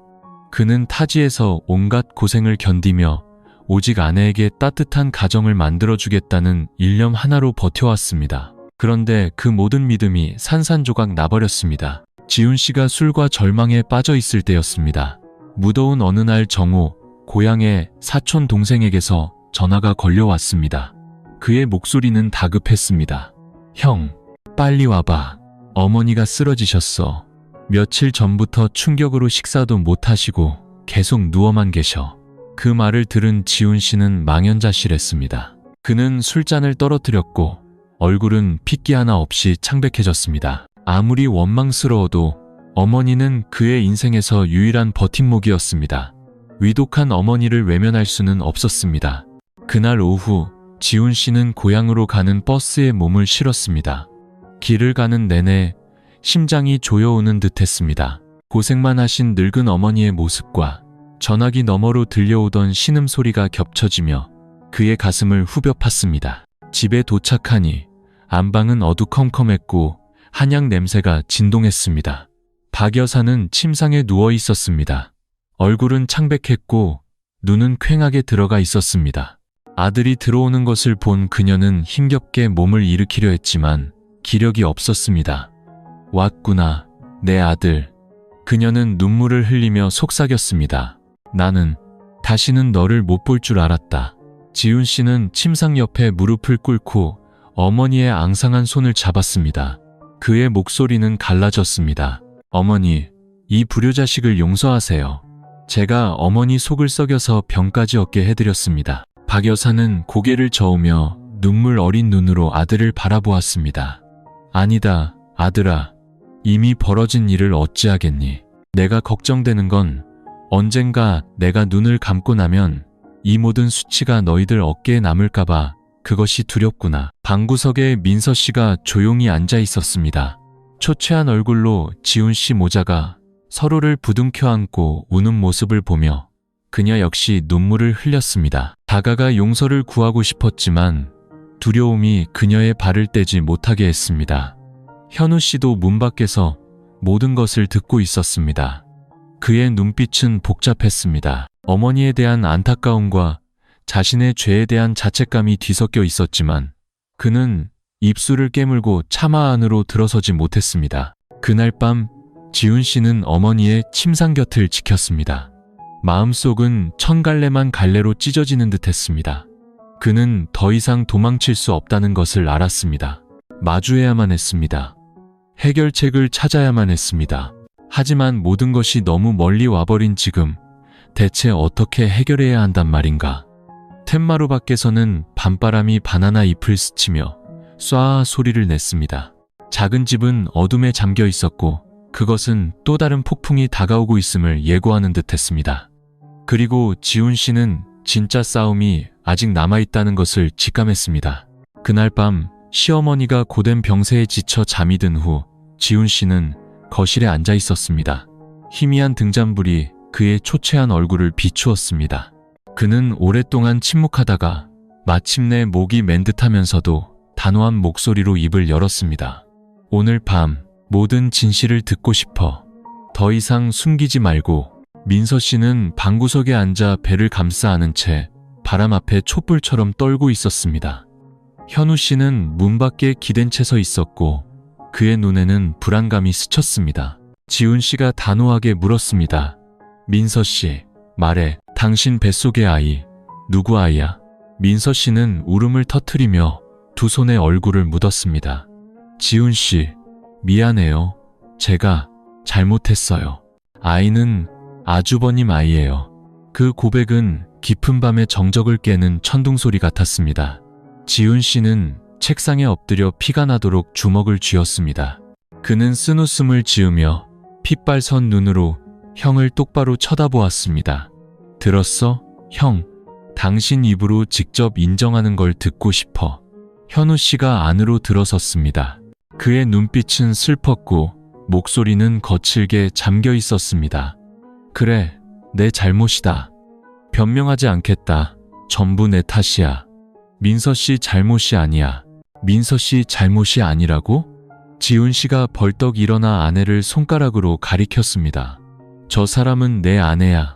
그는 타지에서 온갖 고생을 견디며 오직 아내에게 따뜻한 가정을 만들어주겠다는 일념 하나로 버텨왔습니다. 그런데 그 모든 믿음이 산산조각 나버렸습니다. 지훈 씨가 술과 절망에 빠져 있을 때였습니다. 무더운 어느 날 정오, 고향의 사촌 동생에게서 전화가 걸려왔습니다. 그의 목소리는 다급했습니다. 형, 빨리 와봐. 어머니가 쓰러지셨어. 며칠 전부터 충격으로 식사도 못하시고 계속 누워만 계셔. 그 말을 들은 지훈 씨는 망연자실했습니다. 그는 술잔을 떨어뜨렸고 얼굴은 핏기 하나 없이 창백해졌습니다. 아무리 원망스러워도 어머니는 그의 인생에서 유일한 버팀목이었습니다. 위독한 어머니를 외면할 수는 없었습니다. 그날 오후 지훈 씨는 고향으로 가는 버스에 몸을 실었습니다. 길을 가는 내내 심장이 조여오는 듯했습니다. 고생만 하신 늙은 어머니의 모습과 전화기 너머로 들려오던 신음소리가 겹쳐지며 그의 가슴을 후벼 팠습니다. 집에 도착하니 안방은 어두컴컴했고 한약 냄새가 진동했습니다. 박 여사는 침상에 누워 있었습니다. 얼굴은 창백했고 눈은 퀭하게 들어가 있었습니다. 아들이 들어오는 것을 본 그녀는 힘겹게 몸을 일으키려 했지만 기력이 없었습니다. 왔구나, 내 아들. 그녀는 눈물을 흘리며 속삭였습니다. 나는 다시는 너를 못 볼 줄 알았다. 지훈 씨는 침상 옆에 무릎을 꿇고 어머니의 앙상한 손을 잡았습니다. 그의 목소리는 갈라졌습니다. 어머니, 이 불효자식을 용서하세요. 제가 어머니 속을 썩여서 병까지 얻게 해드렸습니다. 박 여사는 고개를 저으며 눈물 어린 눈으로 아들을 바라보았습니다. 아니다, 아들아. 이미 벌어진 일을 어찌하겠니? 내가 걱정되는 건 언젠가 내가 눈을 감고 나면 이 모든 수치가 너희들 어깨에 남을까봐 그것이 두렵구나. 방구석에 민서 씨가 조용히 앉아 있었습니다. 초췌한 얼굴로 지훈 씨 모자가 서로를 부둥켜 안고 우는 모습을 보며 그녀 역시 눈물을 흘렸습니다. 다가가 용서를 구하고 싶었지만 두려움이 그녀의 발을 떼지 못하게 했습니다. 현우 씨도 문 밖에서 모든 것을 듣고 있었습니다. 그의 눈빛은 복잡했습니다. 어머니에 대한 안타까움과 자신의 죄에 대한 자책감이 뒤섞여 있었지만 그는 입술을 깨물고 차마 안으로 들어서지 못했습니다. 그날 밤 지훈 씨는 어머니의 침상 곁을 지켰습니다. 마음속은 천갈래만 갈래로 찢어지는 듯했습니다. 그는 더 이상 도망칠 수 없다는 것을 알았습니다. 마주해야만 했습니다. 해결책을 찾아야만 했습니다. 하지만 모든 것이 너무 멀리 와버린 지금 대체 어떻게 해결해야 한단 말인가? 텐마루 밖에서는 밤바람이 바나나 잎을 스치며 쏴 소리를 냈습니다. 작은 집은 어둠에 잠겨 있었고 그것은 또 다른 폭풍이 다가오고 있음을 예고하는 듯했습니다. 그리고 지훈 씨는 진짜 싸움이 아직 남아있다는 것을 직감했습니다. 그날 밤 시어머니가 고된 병세에 지쳐 잠이 든 후 지훈 씨는 거실에 앉아 있었습니다. 희미한 등잔불이 그의 초췌한 얼굴을 비추었습니다. 그는 오랫동안 침묵하다가 마침내 목이 맨 듯하면서도 단호한 목소리로 입을 열었습니다. 오늘 밤 모든 진실을 듣고 싶어. 더 이상 숨기지 말고. 민서 씨는 방구석에 앉아 배를 감싸 안은 채 바람 앞에 촛불처럼 떨고 있었습니다. 현우 씨는 문 밖에 기댄 채 서 있었고 그의 눈에는 불안감이 스쳤습니다. 지훈 씨가 단호하게 물었습니다. 민서 씨, 말해. 당신 뱃속의 아이, 누구 아이야? 민서 씨는 울음을 터뜨리며 두 손에 얼굴을 묻었습니다. 지훈 씨, 미안해요. 제가 잘못했어요. 아이는 아주버님 아이예요. 그 고백은 깊은 밤의 정적을 깨는 천둥소리 같았습니다. 지훈 씨는 책상에 엎드려 피가 나도록 주먹을 쥐었습니다. 그는 쓴웃음을 지으며 핏발선 눈으로 형을 똑바로 쳐다보았습니다. 들었어? 형, 당신 입으로 직접 인정하는 걸 듣고 싶어. 현우 씨가 안으로 들어섰습니다. 그의 눈빛은 슬펐고 목소리는 거칠게 잠겨 있었습니다. 그래, 내 잘못이다. 변명하지 않겠다. 전부 내 탓이야. 민서 씨 잘못이 아니야. 민서 씨 잘못이 아니라고? 지훈 씨가 벌떡 일어나 아내를 손가락으로 가리켰습니다. 저 사람은 내 아내야.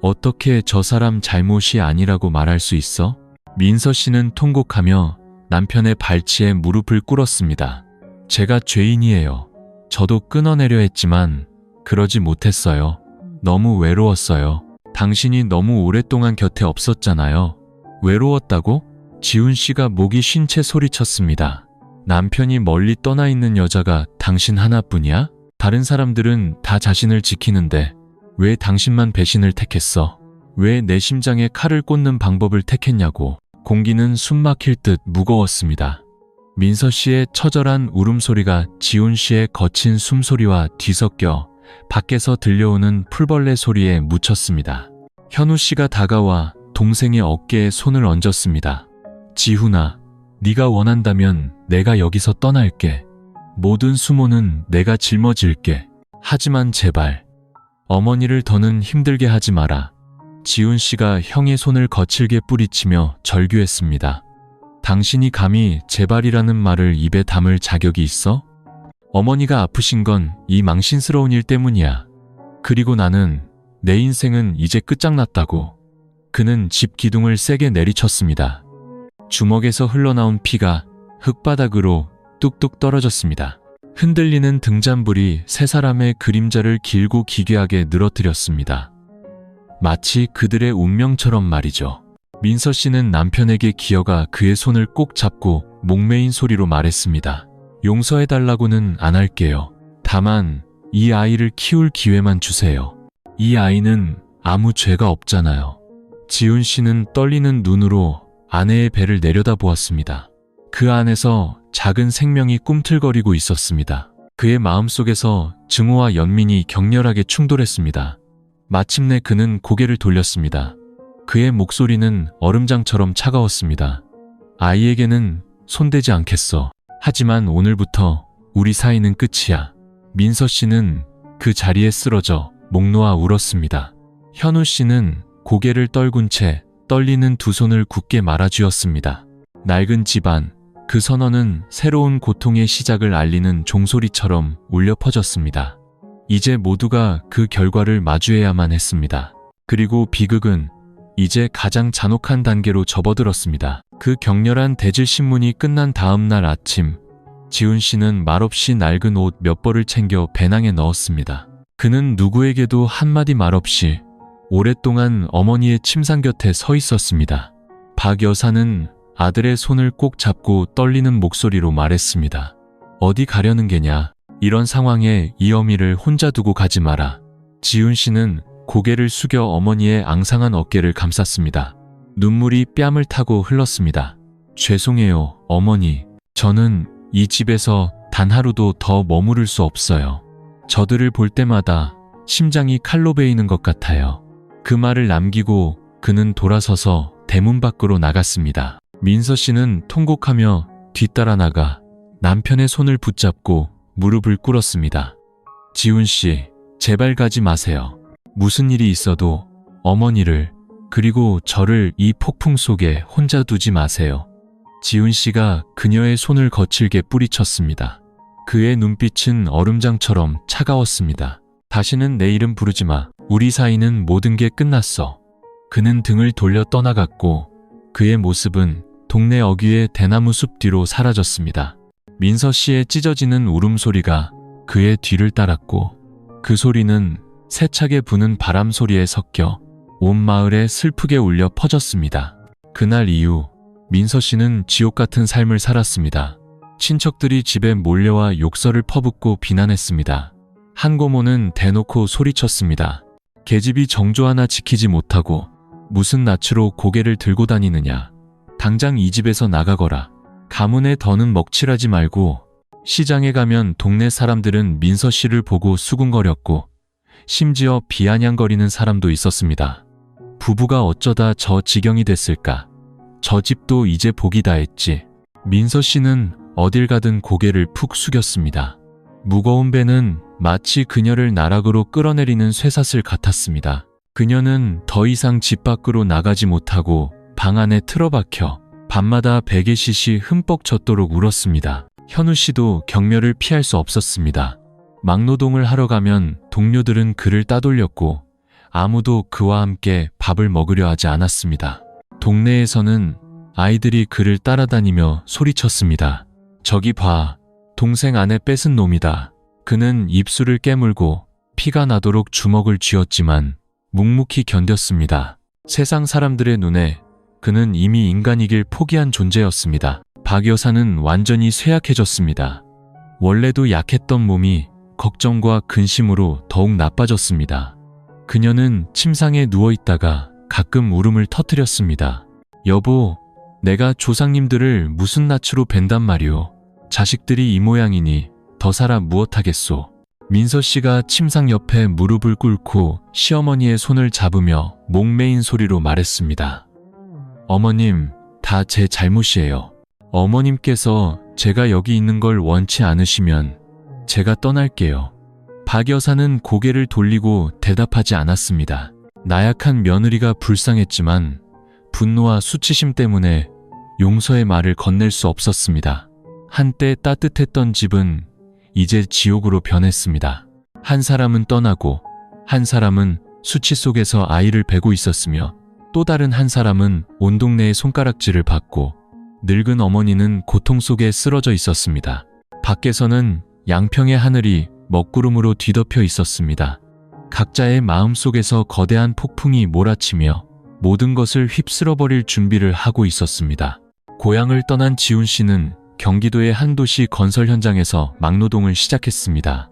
어떻게 저 사람 잘못이 아니라고 말할 수 있어? 민서 씨는 통곡하며 남편의 발치에 무릎을 꿇었습니다. 제가 죄인이에요. 저도 끊어내려 했지만 그러지 못했어요. 너무 외로웠어요. 당신이 너무 오랫동안 곁에 없었잖아요. 외로웠다고? 지훈 씨가 목이 쉰 채 소리쳤습니다. 남편이 멀리 떠나 있는 여자가 당신 하나뿐이야? 다른 사람들은 다 자신을 지키는데 왜 당신만 배신을 택했어? 왜 내 심장에 칼을 꽂는 방법을 택했냐고. 공기는 숨 막힐 듯 무거웠습니다. 민서 씨의 처절한 울음소리가 지훈 씨의 거친 숨소리와 뒤섞여 밖에서 들려오는 풀벌레 소리에 묻혔습니다. 현우 씨가 다가와 동생의 어깨에 손을 얹었습니다. 지훈아, 네가 원한다면 내가 여기서 떠날게. 모든 수모는 내가 짊어질게. 하지만 제발 어머니를 더는 힘들게 하지 마라. 지훈 씨가 형의 손을 거칠게 뿌리치며 절규했습니다. 당신이 감히 제발이라는 말을 입에 담을 자격이 있어? 어머니가 아프신 건 이 망신스러운 일 때문이야. 그리고 나는 내 인생은 이제 끝장났다고. 그는 집 기둥을 세게 내리쳤습니다. 주먹에서 흘러나온 피가 흙바닥으로 뚝뚝 떨어졌습니다. 흔들리는 등잔불이 세 사람의 그림자를 길고 기괴하게 늘어뜨렸습니다. 마치 그들의 운명처럼 말이죠. 민서 씨는 남편에게 기어가 그의 손을 꼭 잡고 목매인 소리로 말했습니다. 용서해달라고는 안 할게요. 다만 이 아이를 키울 기회만 주세요. 이 아이는 아무 죄가 없잖아요. 지훈 씨는 떨리는 눈으로 아내의 배를 내려다보았습니다. 그 안에서 작은 생명이 꿈틀거리고 있었습니다. 그의 마음속에서 증오와 연민이 격렬하게 충돌했습니다. 마침내 그는 고개를 돌렸습니다. 그의 목소리는 얼음장처럼 차가웠습니다. 아이에게는 손대지 않겠어. 하지만 오늘부터 우리 사이는 끝이야. 민서 씨는 그 자리에 쓰러져 목 놓아 울었습니다. 현우 씨는 고개를 떨군 채 떨리는 두 손을 굳게 말아쥐었습니다. 낡은 집안, 그 선언은 새로운 고통의 시작을 알리는 종소리처럼 울려 퍼졌습니다. 이제 모두가 그 결과를 마주해야만 했습니다. 그리고 비극은 이제 가장 잔혹한 단계로 접어들었습니다. 그 격렬한 대질신문이 끝난 다음 날 아침, 지훈 씨는 말없이 낡은 옷 몇 벌을 챙겨 배낭에 넣었습니다. 그는 누구에게도 한마디 말없이 오랫동안 어머니의 침상 곁에 서 있었습니다. 박 여사는 아들의 손을 꼭 잡고 떨리는 목소리로 말했습니다. 어디 가려는 게냐? 이런 상황에 이 어미를 혼자 두고 가지 마라. 지훈 씨는 고개를 숙여 어머니의 앙상한 어깨를 감쌌습니다. 눈물이 뺨을 타고 흘렀습니다. 죄송해요, 어머니. 저는 이 집에서 단 하루도 더 머무를 수 없어요. 저들을 볼 때마다 심장이 칼로 베이는 것 같아요. 그 말을 남기고 그는 돌아서서 대문 밖으로 나갔습니다. 민서 씨는 통곡하며 뒤따라 나가 남편의 손을 붙잡고 무릎을 꿇었습니다. 지훈 씨, 제발 가지 마세요. 무슨 일이 있어도 어머니를 그리고 저를 이 폭풍 속에 혼자 두지 마세요. 지훈 씨가 그녀의 손을 거칠게 뿌리쳤습니다. 그의 눈빛은 얼음장처럼 차가웠습니다. 다시는 내 이름 부르지 마. 우리 사이는 모든 게 끝났어. 그는 등을 돌려 떠나갔고 그의 모습은 동네 어귀의 대나무 숲 뒤로 사라졌습니다. 민서 씨의 찢어지는 울음소리가 그의 뒤를 따랐고 그 소리는 세차게 부는 바람 소리에 섞여 온 마을에 슬프게 울려 퍼졌습니다. 그날 이후 민서 씨는 지옥 같은 삶을 살았습니다. 친척들이 집에 몰려와 욕설을 퍼붓고 비난했습니다. 한 고모는 대놓고 소리쳤습니다. 계집이 정조 하나 지키지 못하고 무슨 낯으로 고개를 들고 다니느냐. 당장 이 집에서 나가거라. 가문에 더는 먹칠하지 말고. 시장에 가면 동네 사람들은 민서 씨를 보고 수군거렸고 심지어 비아냥거리는 사람도 있었습니다. 부부가 어쩌다 저 지경이 됐을까. 저 집도 이제 복이 다했지. 민서 씨는 어딜 가든 고개를 푹 숙였습니다. 무거운 배는 마치 그녀를 나락으로 끌어내리는 쇠사슬 같았습니다. 그녀는 더 이상 집 밖으로 나가지 못하고 방 안에 틀어박혀 밤마다 베개 싯이 흠뻑 젖도록 울었습니다. 현우 씨도 경멸을 피할 수 없었습니다. 막노동을 하러 가면 동료들은 그를 따돌렸고 아무도 그와 함께 밥을 먹으려 하지 않았습니다. 동네에서는 아이들이 그를 따라다니며 소리쳤습니다. 저기 봐, 동생 아내 뺏은 놈이다. 그는 입술을 깨물고 피가 나도록 주먹을 쥐었지만 묵묵히 견뎠습니다. 세상 사람들의 눈에 그는 이미 인간이길 포기한 존재였습니다. 박 여사는 완전히 쇠약해졌습니다. 원래도 약했던 몸이 걱정과 근심으로 더욱 나빠졌습니다. 그녀는 침상에 누워있다가 가끔 울음을 터뜨렸습니다. 여보, 내가 조상님들을 무슨 낯으로 뵌단 말이오. 자식들이 이 모양이니 더 살아 무엇하겠소. 민서 씨가 침상 옆에 무릎을 꿇고 시어머니의 손을 잡으며 목매인 소리로 말했습니다. 어머님, 다 제 잘못이에요. 어머님께서 제가 여기 있는 걸 원치 않으시면 제가 떠날게요. 박 여사는 고개를 돌리고 대답하지 않았습니다. 나약한 며느리가 불쌍했지만 분노와 수치심 때문에 용서의 말을 건넬 수 없었습니다. 한때 따뜻했던 집은 이제 지옥으로 변했습니다. 한 사람은 떠나고 한 사람은 수치 속에서 아이를 베고 있었으며 또 다른 한 사람은 온 동네의 손가락질을 받고 늙은 어머니는 고통 속에 쓰러져 있었습니다. 밖에서는 양평의 하늘이 먹구름으로 뒤덮여 있었습니다. 각자의 마음속에서 거대한 폭풍이 몰아치며 모든 것을 휩쓸어버릴 준비를 하고 있었습니다. 고향을 떠난 지훈 씨는 경기도의 한 도시 건설 현장에서 막노동을 시작했습니다.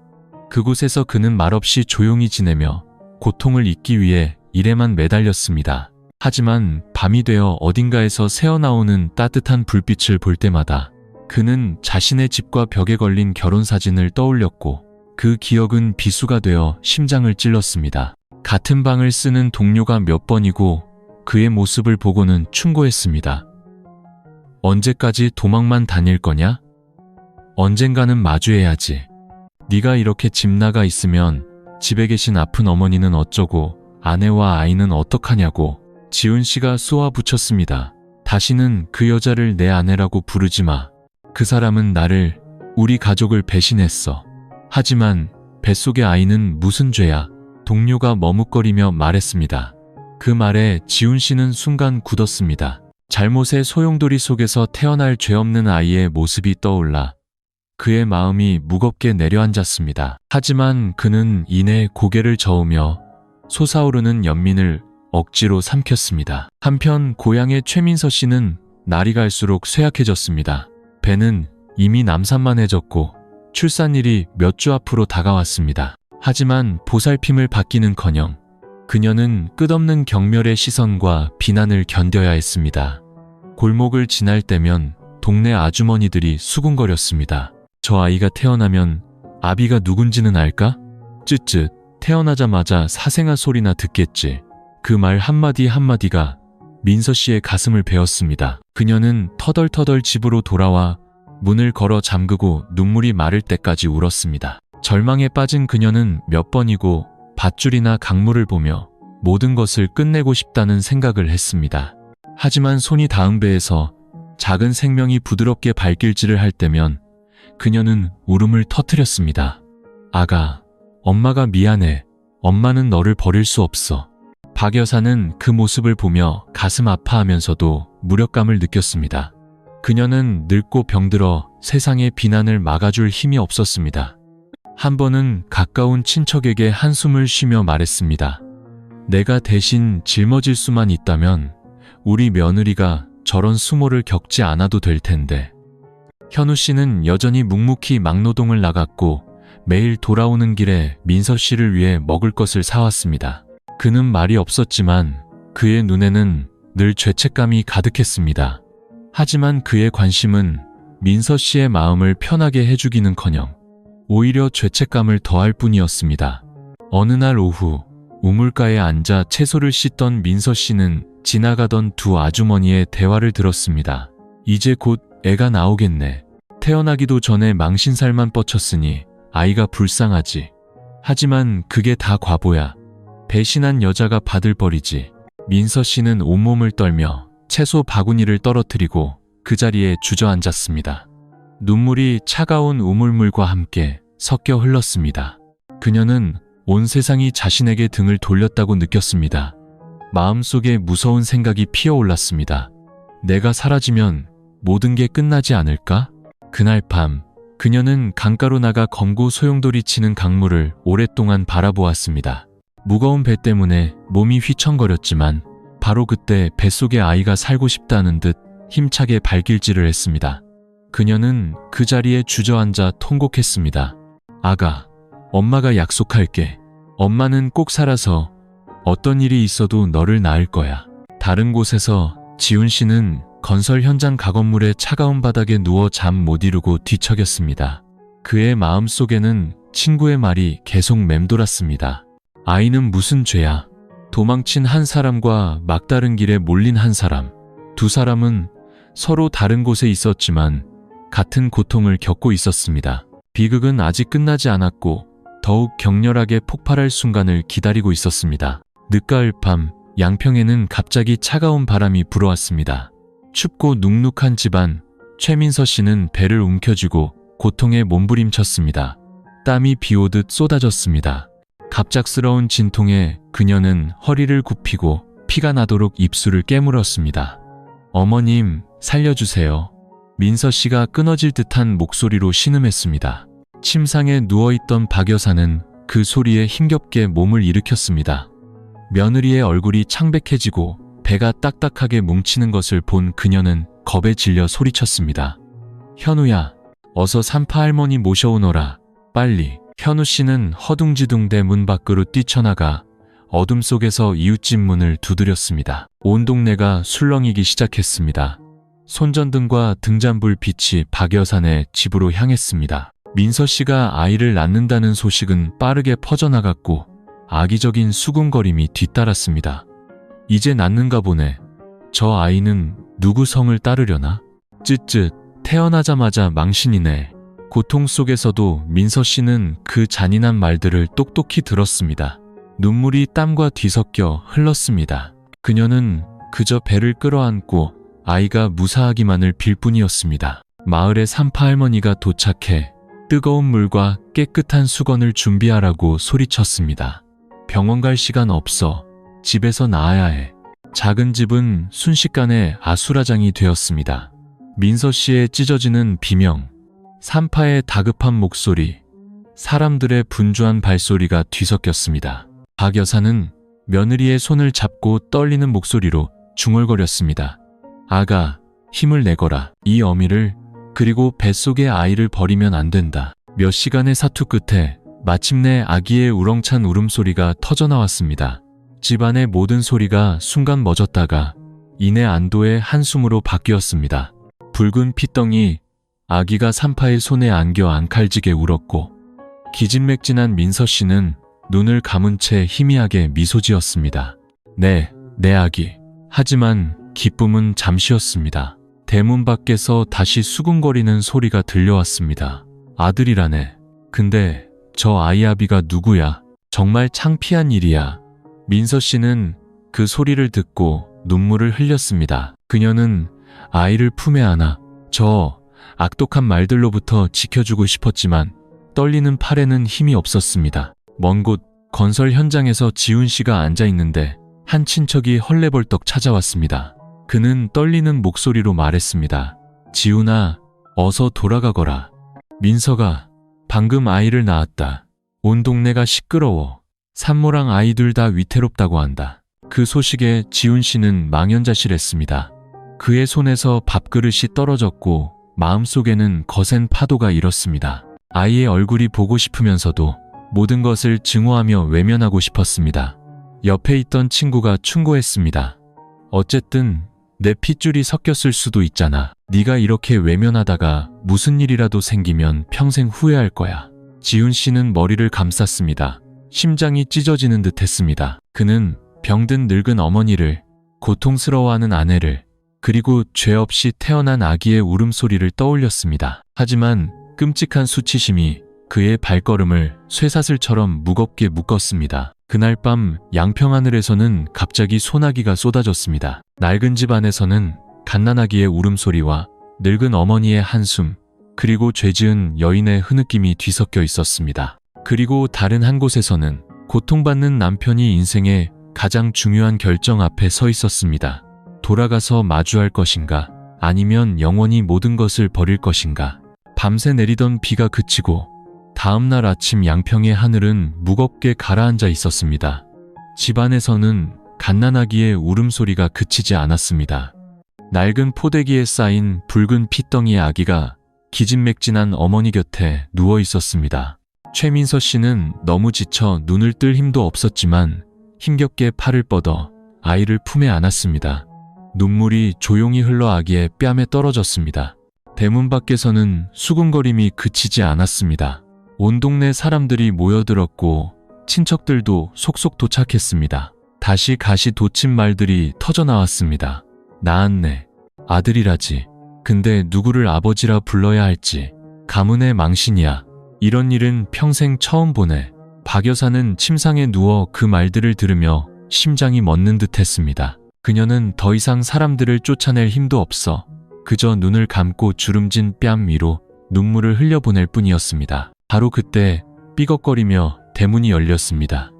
그곳에서 그는 말없이 조용히 지내며 고통을 잊기 위해 일에만 매달렸습니다. 하지만 밤이 되어 어딘가에서 새어나오는 따뜻한 불빛을 볼 때마다 그는 자신의 집과 벽에 걸린 결혼사진을 떠올렸고 그 기억은 비수가 되어 심장을 찔렀습니다. 같은 방을 쓰는 동료가 몇 번이고 그의 모습을 보고는 충고했습니다. 언제까지 도망만 다닐 거냐? 언젠가는 마주해야지. 네가 이렇게 집 나가 있으면 집에 계신 아픈 어머니는 어쩌고 아내와 아이는 어떡하냐고. 지훈 씨가 쏘아붙였습니다. 다시는 그 여자를 내 아내라고 부르지 마. 그 사람은 나를, 우리 가족을 배신했어. 하지만 뱃속의 아이는 무슨 죄야? 동료가 머뭇거리며 말했습니다. 그 말에 지훈 씨는 순간 굳었습니다. 잘못의 소용돌이 속에서 태어날 죄 없는 아이의 모습이 떠올라 그의 마음이 무겁게 내려앉았습니다. 하지만 그는 이내 고개를 저으며 솟아오르는 연민을 억지로 삼켰습니다. 한편 고향의 최민서 씨는 날이 갈수록 쇠약해졌습니다. 배는 이미 남산만해졌고 출산일이 몇 주 앞으로 다가왔습니다. 하지만 보살핌을 받기는커녕 그녀는 끝없는 경멸의 시선과 비난을 견뎌야 했습니다. 골목을 지날 때면 동네 아주머니들이 수군거렸습니다. 저 아이가 태어나면 아비가 누군지는 알까? 쯧쯧, 태어나자마자 사생아 소리나 듣겠지. 그 말 한마디 한마디가 민서 씨의 가슴을 베었습니다. 그녀는 터덜터덜 집으로 돌아와 문을 걸어 잠그고 눈물이 마를 때까지 울었습니다. 절망에 빠진 그녀는 몇 번이고 밧줄이나 강물을 보며 모든 것을 끝내고 싶다는 생각을 했습니다. 하지만 손이 닿은 배에서 작은 생명이 부드럽게 발길질을 할 때면 그녀는 울음을 터뜨렸습니다. 아가, 엄마가 미안해. 엄마는 너를 버릴 수 없어. 박 여사는 그 모습을 보며 가슴 아파하면서도 무력감을 느꼈습니다. 그녀는 늙고 병들어 세상의 비난을 막아줄 힘이 없었습니다. 한 번은 가까운 친척에게 한숨을 쉬며 말했습니다. 내가 대신 짊어질 수만 있다면 우리 며느리가 저런 수모를 겪지 않아도 될 텐데. 현우 씨는 여전히 묵묵히 막노동을 나갔고 매일 돌아오는 길에 민서 씨를 위해 먹을 것을 사왔습니다. 그는 말이 없었지만 그의 눈에는 늘 죄책감이 가득했습니다. 하지만 그의 관심은 민서 씨의 마음을 편하게 해주기는커녕 오히려 죄책감을 더할 뿐이었습니다. 어느 날 오후 우물가에 앉아 채소를 씻던 민서 씨는 지나가던 두 아주머니의 대화를 들었습니다. 이제 곧 애가 나오겠네. 태어나기도 전에 망신살만 뻗쳤으니 아이가 불쌍하지. 하지만 그게 다 과보야. 배신한 여자가 받을 벌이지. 민서 씨는 온몸을 떨며 채소 바구니를 떨어뜨리고 그 자리에 주저앉았습니다. 눈물이 차가운 우물물과 함께 섞여 흘렀습니다. 그녀는 온 세상이 자신에게 등을 돌렸다고 느꼈습니다. 마음속에 무서운 생각이 피어올랐습니다. 내가 사라지면 모든 게 끝나지 않을까? 그날 밤, 그녀는 강가로 나가 검고 소용돌이 치는 강물을 오랫동안 바라보았습니다. 무거운 배 때문에 몸이 휘청거렸지만 바로 그때 뱃속에 아이가 살고 싶다는 듯 힘차게 발길질을 했습니다. 그녀는 그 자리에 주저앉아 통곡했습니다. 아가, 엄마가 약속할게. 엄마는 꼭 살아서 어떤 일이 있어도 너를 낳을 거야. 다른 곳에서 지훈 씨는 건설 현장 가건물의 차가운 바닥에 누워 잠 못 이루고 뒤척였습니다. 그의 마음속에는 친구의 말이 계속 맴돌았습니다. 아이는 무슨 죄야? 도망친 한 사람과 막다른 길에 몰린 한 사람. 두 사람은 서로 다른 곳에 있었지만 같은 고통을 겪고 있었습니다. 비극은 아직 끝나지 않았고 더욱 격렬하게 폭발할 순간을 기다리고 있었습니다. 늦가을 밤, 양평에는 갑자기 차가운 바람이 불어왔습니다. 춥고 눅눅한 집안, 최민서 씨는 배를 움켜쥐고 고통에 몸부림쳤습니다. 땀이 비오듯 쏟아졌습니다. 갑작스러운 진통에 그녀는 허리를 굽히고 피가 나도록 입술을 깨물었습니다. 어머님, 살려주세요. 민서 씨가 끊어질 듯한 목소리로 신음했습니다. 침상에 누워있던 박 여사는 그 소리에 힘겹게 몸을 일으켰습니다. 며느리의 얼굴이 창백해지고 배가 딱딱하게 뭉치는 것을 본 그녀는 겁에 질려 소리쳤습니다. 현우야, 어서 산파 할머니 모셔오너라. 빨리. 현우 씨는 허둥지둥대 문 밖으로 뛰쳐나가 어둠 속에서 이웃집 문을 두드렸습니다. 온 동네가 술렁이기 시작했습니다. 손전등과 등잔불 빛이 박 여사네 집으로 향했습니다. 민서 씨가 아이를 낳는다는 소식은 빠르게 퍼져나갔고 악의적인 수군거림이 뒤따랐습니다. 이제 낳는가 보네. 저 아이는 누구 성을 따르려나? 쯧쯧, 태어나자마자 망신이네. 고통 속에서도 민서 씨는 그 잔인한 말들을 똑똑히 들었습니다. 눈물이 땀과 뒤섞여 흘렀습니다. 그녀는 그저 배를 끌어안고 아이가 무사하기만을 빌 뿐이었습니다. 마을의 산파 할머니가 도착해 뜨거운 물과 깨끗한 수건을 준비하라고 소리쳤습니다. 병원 갈 시간 없어. 집에서 나아야 해. 작은 집은 순식간에 아수라장이 되었습니다. 민서 씨의 찢어지는 비명, 산파의 다급한 목소리, 사람들의 분주한 발소리가 뒤섞였습니다. 박 여사는 며느리의 손을 잡고 떨리는 목소리로 중얼거렸습니다. 아가, 힘을 내거라. 이 어미를, 그리고 뱃속의 아이를 버리면 안 된다. 몇 시간의 사투 끝에 마침내 아기의 우렁찬 울음소리가 터져나왔습니다. 집안의 모든 소리가 순간 멎었다가 이내 안도의 한숨으로 바뀌었습니다. 붉은 피덩이, 아기가 산파의 손에 안겨 앙칼지게 울었고 기진맥진한 민서 씨는 눈을 감은 채 희미하게 미소 지었습니다. 네, 내 아기. 하지만 기쁨은 잠시였습니다. 대문 밖에서 다시 수군거리는 소리가 들려왔습니다. 아들이라네. 근데 저 아이아비가 누구야? 정말 창피한 일이야. 민서 씨는 그 소리를 듣고 눈물을 흘렸습니다. 그녀는 아이를 품에 안아 저 악독한 말들로부터 지켜주고 싶었지만 떨리는 팔에는 힘이 없었습니다. 먼 곳 건설 현장에서 지훈 씨가 앉아 있는데 한 친척이 헐레벌떡 찾아왔습니다. 그는 떨리는 목소리로 말했습니다. 지훈아, 어서 돌아가거라. 민서가 방금 아이를 낳았다. 온 동네가 시끄러워. 산모랑 아이들 다 위태롭다고 한다. 그 소식에 지훈 씨는 망연자실했습니다. 그의 손에서 밥그릇이 떨어졌고 마음속에는 거센 파도가 일었습니다. 아이의 얼굴이 보고 싶으면서도 모든 것을 증오하며 외면하고 싶었습니다. 옆에 있던 친구가 충고했습니다. 어쨌든 내 핏줄이 섞였을 수도 있잖아. 네가 이렇게 외면하다가 무슨 일이라도 생기면 평생 후회할 거야. 지훈 씨는 머리를 감쌌습니다. 심장이 찢어지는 듯 했습니다. 그는 병든 늙은 어머니를, 고통스러워하는 아내를, 그리고 죄 없이 태어난 아기의 울음소리를 떠올렸습니다. 하지만 끔찍한 수치심이 그의 발걸음을 쇠사슬처럼 무겁게 묶었습니다. 그날 밤 양평하늘에서는 갑자기 소나기가 쏟아졌습니다. 낡은 집 안에서는 갓난아기의 울음소리와 늙은 어머니의 한숨, 그리고 죄지은 여인의 흐느낌이 뒤섞여 있었습니다. 그리고 다른 한 곳에서는 고통받는 남편이 인생의 가장 중요한 결정 앞에 서 있었습니다. 돌아가서 마주할 것인가, 아니면 영원히 모든 것을 버릴 것인가. 밤새 내리던 비가 그치고 다음날 아침 양평의 하늘은 무겁게 가라앉아 있었습니다. 집안에서는 갓난아기의 울음소리가 그치지 않았습니다. 낡은 포대기에 쌓인 붉은 핏덩이의 아기가 기진맥진한 어머니 곁에 누워 있었습니다. 최민서 씨는 너무 지쳐 눈을 뜰 힘도 없었지만 힘겹게 팔을 뻗어 아이를 품에 안았습니다. 눈물이 조용히 흘러 아기의 뺨에 떨어졌습니다. 대문 밖에서는 수군거림이 그치지 않았습니다. 온 동네 사람들이 모여들었고 친척들도 속속 도착했습니다. 다시 가시 돋친 말들이 터져나왔습니다. 낳았네. 아들이라지. 근데 누구를 아버지라 불러야 할지. 가문의 망신이야. 이런 일은 평생 처음 보네. 박 여사는 침상에 누워 그 말들을 들으며 심장이 멎는 듯 했습니다. 그녀는 더 이상 사람들을 쫓아낼 힘도 없어 그저 눈을 감고 주름진 뺨 위로 눈물을 흘려보낼 뿐이었습니다. 바로 그때 삐걱거리며 대문이 열렸습니다.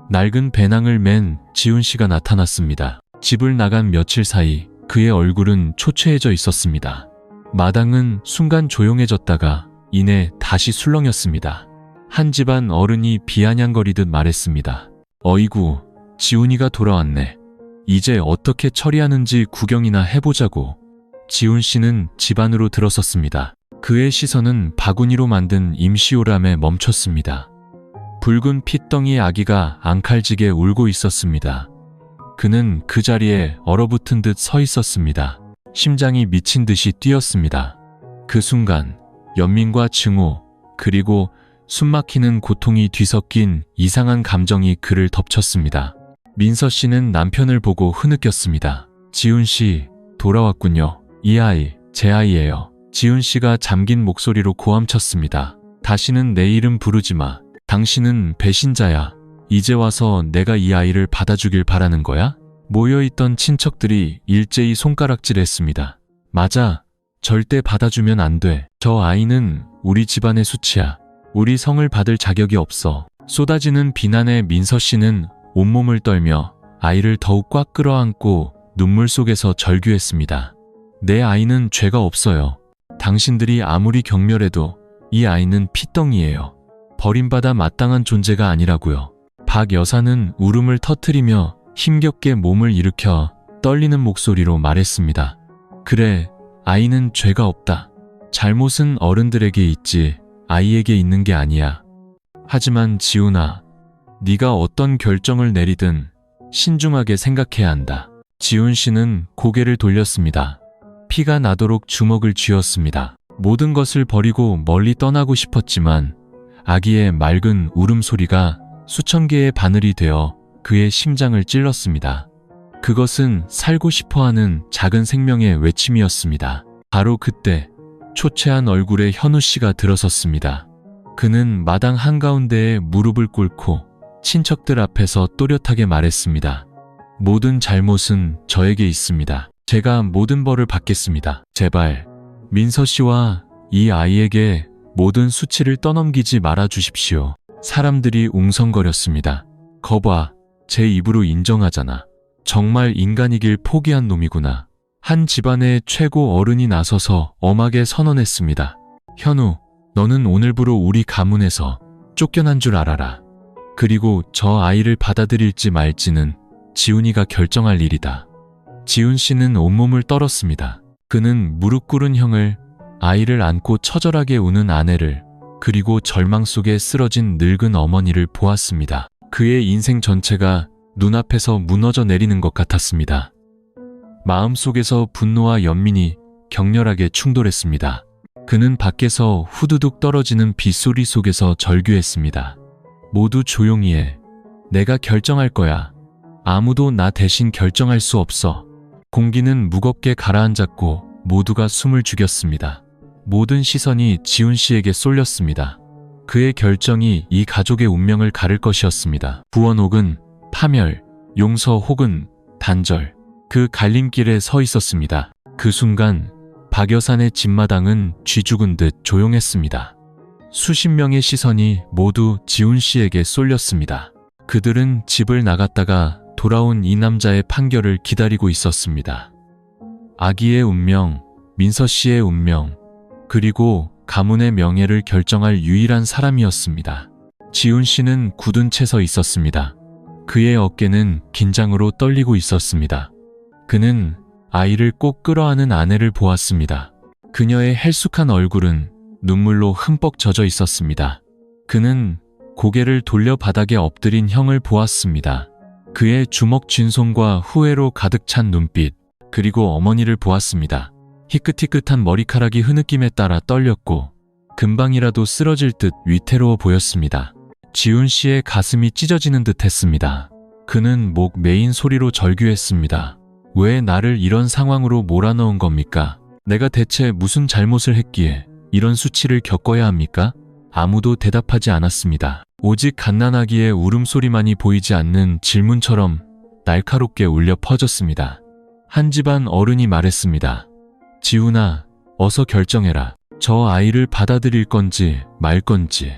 낡은 배낭을 맨 지훈 씨가 나타났습니다. 집을 나간 며칠 사이 그의 얼굴은 초췌해져 있었습니다. 마당은 순간 조용해졌다가 이내 다시 술렁였습니다. 한 집안 어른이 비아냥거리듯 말했습니다. 어이구, 지훈이가 돌아왔네. 이제 어떻게 처리하는지 구경이나 해보자고. 지훈 씨는 집 안으로 들어섰습니다. 그의 시선은 바구니로 만든 임시오람에 멈췄습니다. 붉은 핏덩이의 아기가 앙칼지게 울고 있었습니다. 그는 그 자리에 얼어붙은 듯 서 있었습니다. 심장이 미친 듯이 뛰었습니다. 그 순간 연민과 증오, 그리고 숨막히는 고통이 뒤섞인 이상한 감정이 그를 덮쳤습니다. 민서 씨는 남편을 보고 흐느꼈습니다. 지훈 씨, 돌아왔군요. 이 아이, 제 아이예요. 지훈 씨가 잠긴 목소리로 고함쳤습니다. 다시는 내 이름 부르지 마. 당신은 배신자야. 이제 와서 내가 이 아이를 받아주길 바라는 거야? 모여있던 친척들이 일제히 손가락질했습니다. 맞아. 절대 받아주면 안 돼. 저 아이는 우리 집안의 수치야. 우리 성을 받을 자격이 없어. 쏟아지는 비난에 민서 씨는 온몸을 떨며 아이를 더욱 꽉 끌어안고 눈물 속에서 절규했습니다. 내 아이는 죄가 없어요. 당신들이 아무리 경멸해도 이 아이는 핏덩이예요. 버림받아 마땅한 존재가 아니라고요. 박 여사는 울음을 터뜨리며 힘겹게 몸을 일으켜 떨리는 목소리로 말했습니다. 그래, 아이는 죄가 없다. 잘못은 어른들에게 있지 아이에게 있는 게 아니야. 하지만 지훈아, 네가 어떤 결정을 내리든 신중하게 생각해야 한다. 지훈 씨는 고개를 돌렸습니다. 피가 나도록 주먹을 쥐었습니다. 모든 것을 버리고 멀리 떠나고 싶었지만 아기의 맑은 울음소리가 수천 개의 바늘이 되어 그의 심장을 찔렀습니다. 그것은 살고 싶어하는 작은 생명의 외침이었습니다. 바로 그때 초췌한 얼굴에 현우 씨가 들어섰습니다. 그는 마당 한가운데에 무릎을 꿇고 친척들 앞에서 또렷하게 말했습니다. 모든 잘못은 저에게 있습니다. 제가 모든 벌을 받겠습니다. 제발 민서 씨와 이 아이에게 모든 수치를 떠넘기지 말아 주십시오. 사람들이 웅성거렸습니다. 거봐, 제 입으로 인정하잖아. 정말 인간이길 포기한 놈이구나. 한 집안의 최고 어른이 나서서 엄하게 선언했습니다. 현우, 너는 오늘부로 우리 가문에서 쫓겨난 줄 알아라. 그리고 저 아이를 받아들일지 말지는 지훈이가 결정할 일이다. 지훈 씨는 온몸을 떨었습니다. 그는 무릎 꿇은 형을, 아이를 안고 처절하게 우는 아내를, 그리고 절망 속에 쓰러진 늙은 어머니를 보았습니다. 그의 인생 전체가 눈앞에서 무너져 내리는 것 같았습니다. 마음속에서 분노와 연민이 격렬하게 충돌했습니다. 그는 밖에서 후두둑 떨어지는 빗소리 속에서 절규했습니다. 모두 조용히 해. 내가 결정할 거야. 아무도 나 대신 결정할 수 없어. 공기는 무겁게 가라앉았고 모두가 숨을 죽였습니다. 모든 시선이 지훈 씨에게 쏠렸습니다. 그의 결정이 이 가족의 운명을 가를 것이었습니다. 구원 혹은 파멸, 용서 혹은 단절. 그 갈림길에 서 있었습니다. 그 순간 박여산의 집마당은 쥐 죽은 듯 조용했습니다. 수십 명의 시선이 모두 지훈 씨에게 쏠렸습니다. 그들은 집을 나갔다가 돌아온 이 남자의 판결을 기다리고 있었습니다. 아기의 운명, 민서 씨의 운명, 그리고 가문의 명예를 결정할 유일한 사람이었습니다. 지훈 씨는 굳은 채 서 있었습니다. 그의 어깨는 긴장으로 떨리고 있었습니다. 그는 아이를 꼭 끌어안은 아내를 보았습니다. 그녀의 헬쑥한 얼굴은 눈물로 흠뻑 젖어 있었습니다. 그는 고개를 돌려 바닥에 엎드린 형을 보았습니다. 그의 주먹 쥔 손과 후회로 가득 찬 눈빛, 그리고 어머니를 보았습니다. 희끗희끗한 머리카락이 흐느낌에 따라 떨렸고 금방이라도 쓰러질 듯 위태로워 보였습니다. 지훈 씨의 가슴이 찢어지는 듯 했습니다. 그는 목 메인 소리로 절규했습니다. 왜 나를 이런 상황으로 몰아넣은 겁니까? 내가 대체 무슨 잘못을 했기에 이런 수치를 겪어야 합니까? 아무도 대답하지 않았습니다. 오직 갓난아기의 울음소리만이 보이지 않는 질문처럼 날카롭게 울려 퍼졌습니다. 한 집안 어른이 말했습니다. 지훈아, 어서 결정해라. 저 아이를 받아들일 건지 말 건지.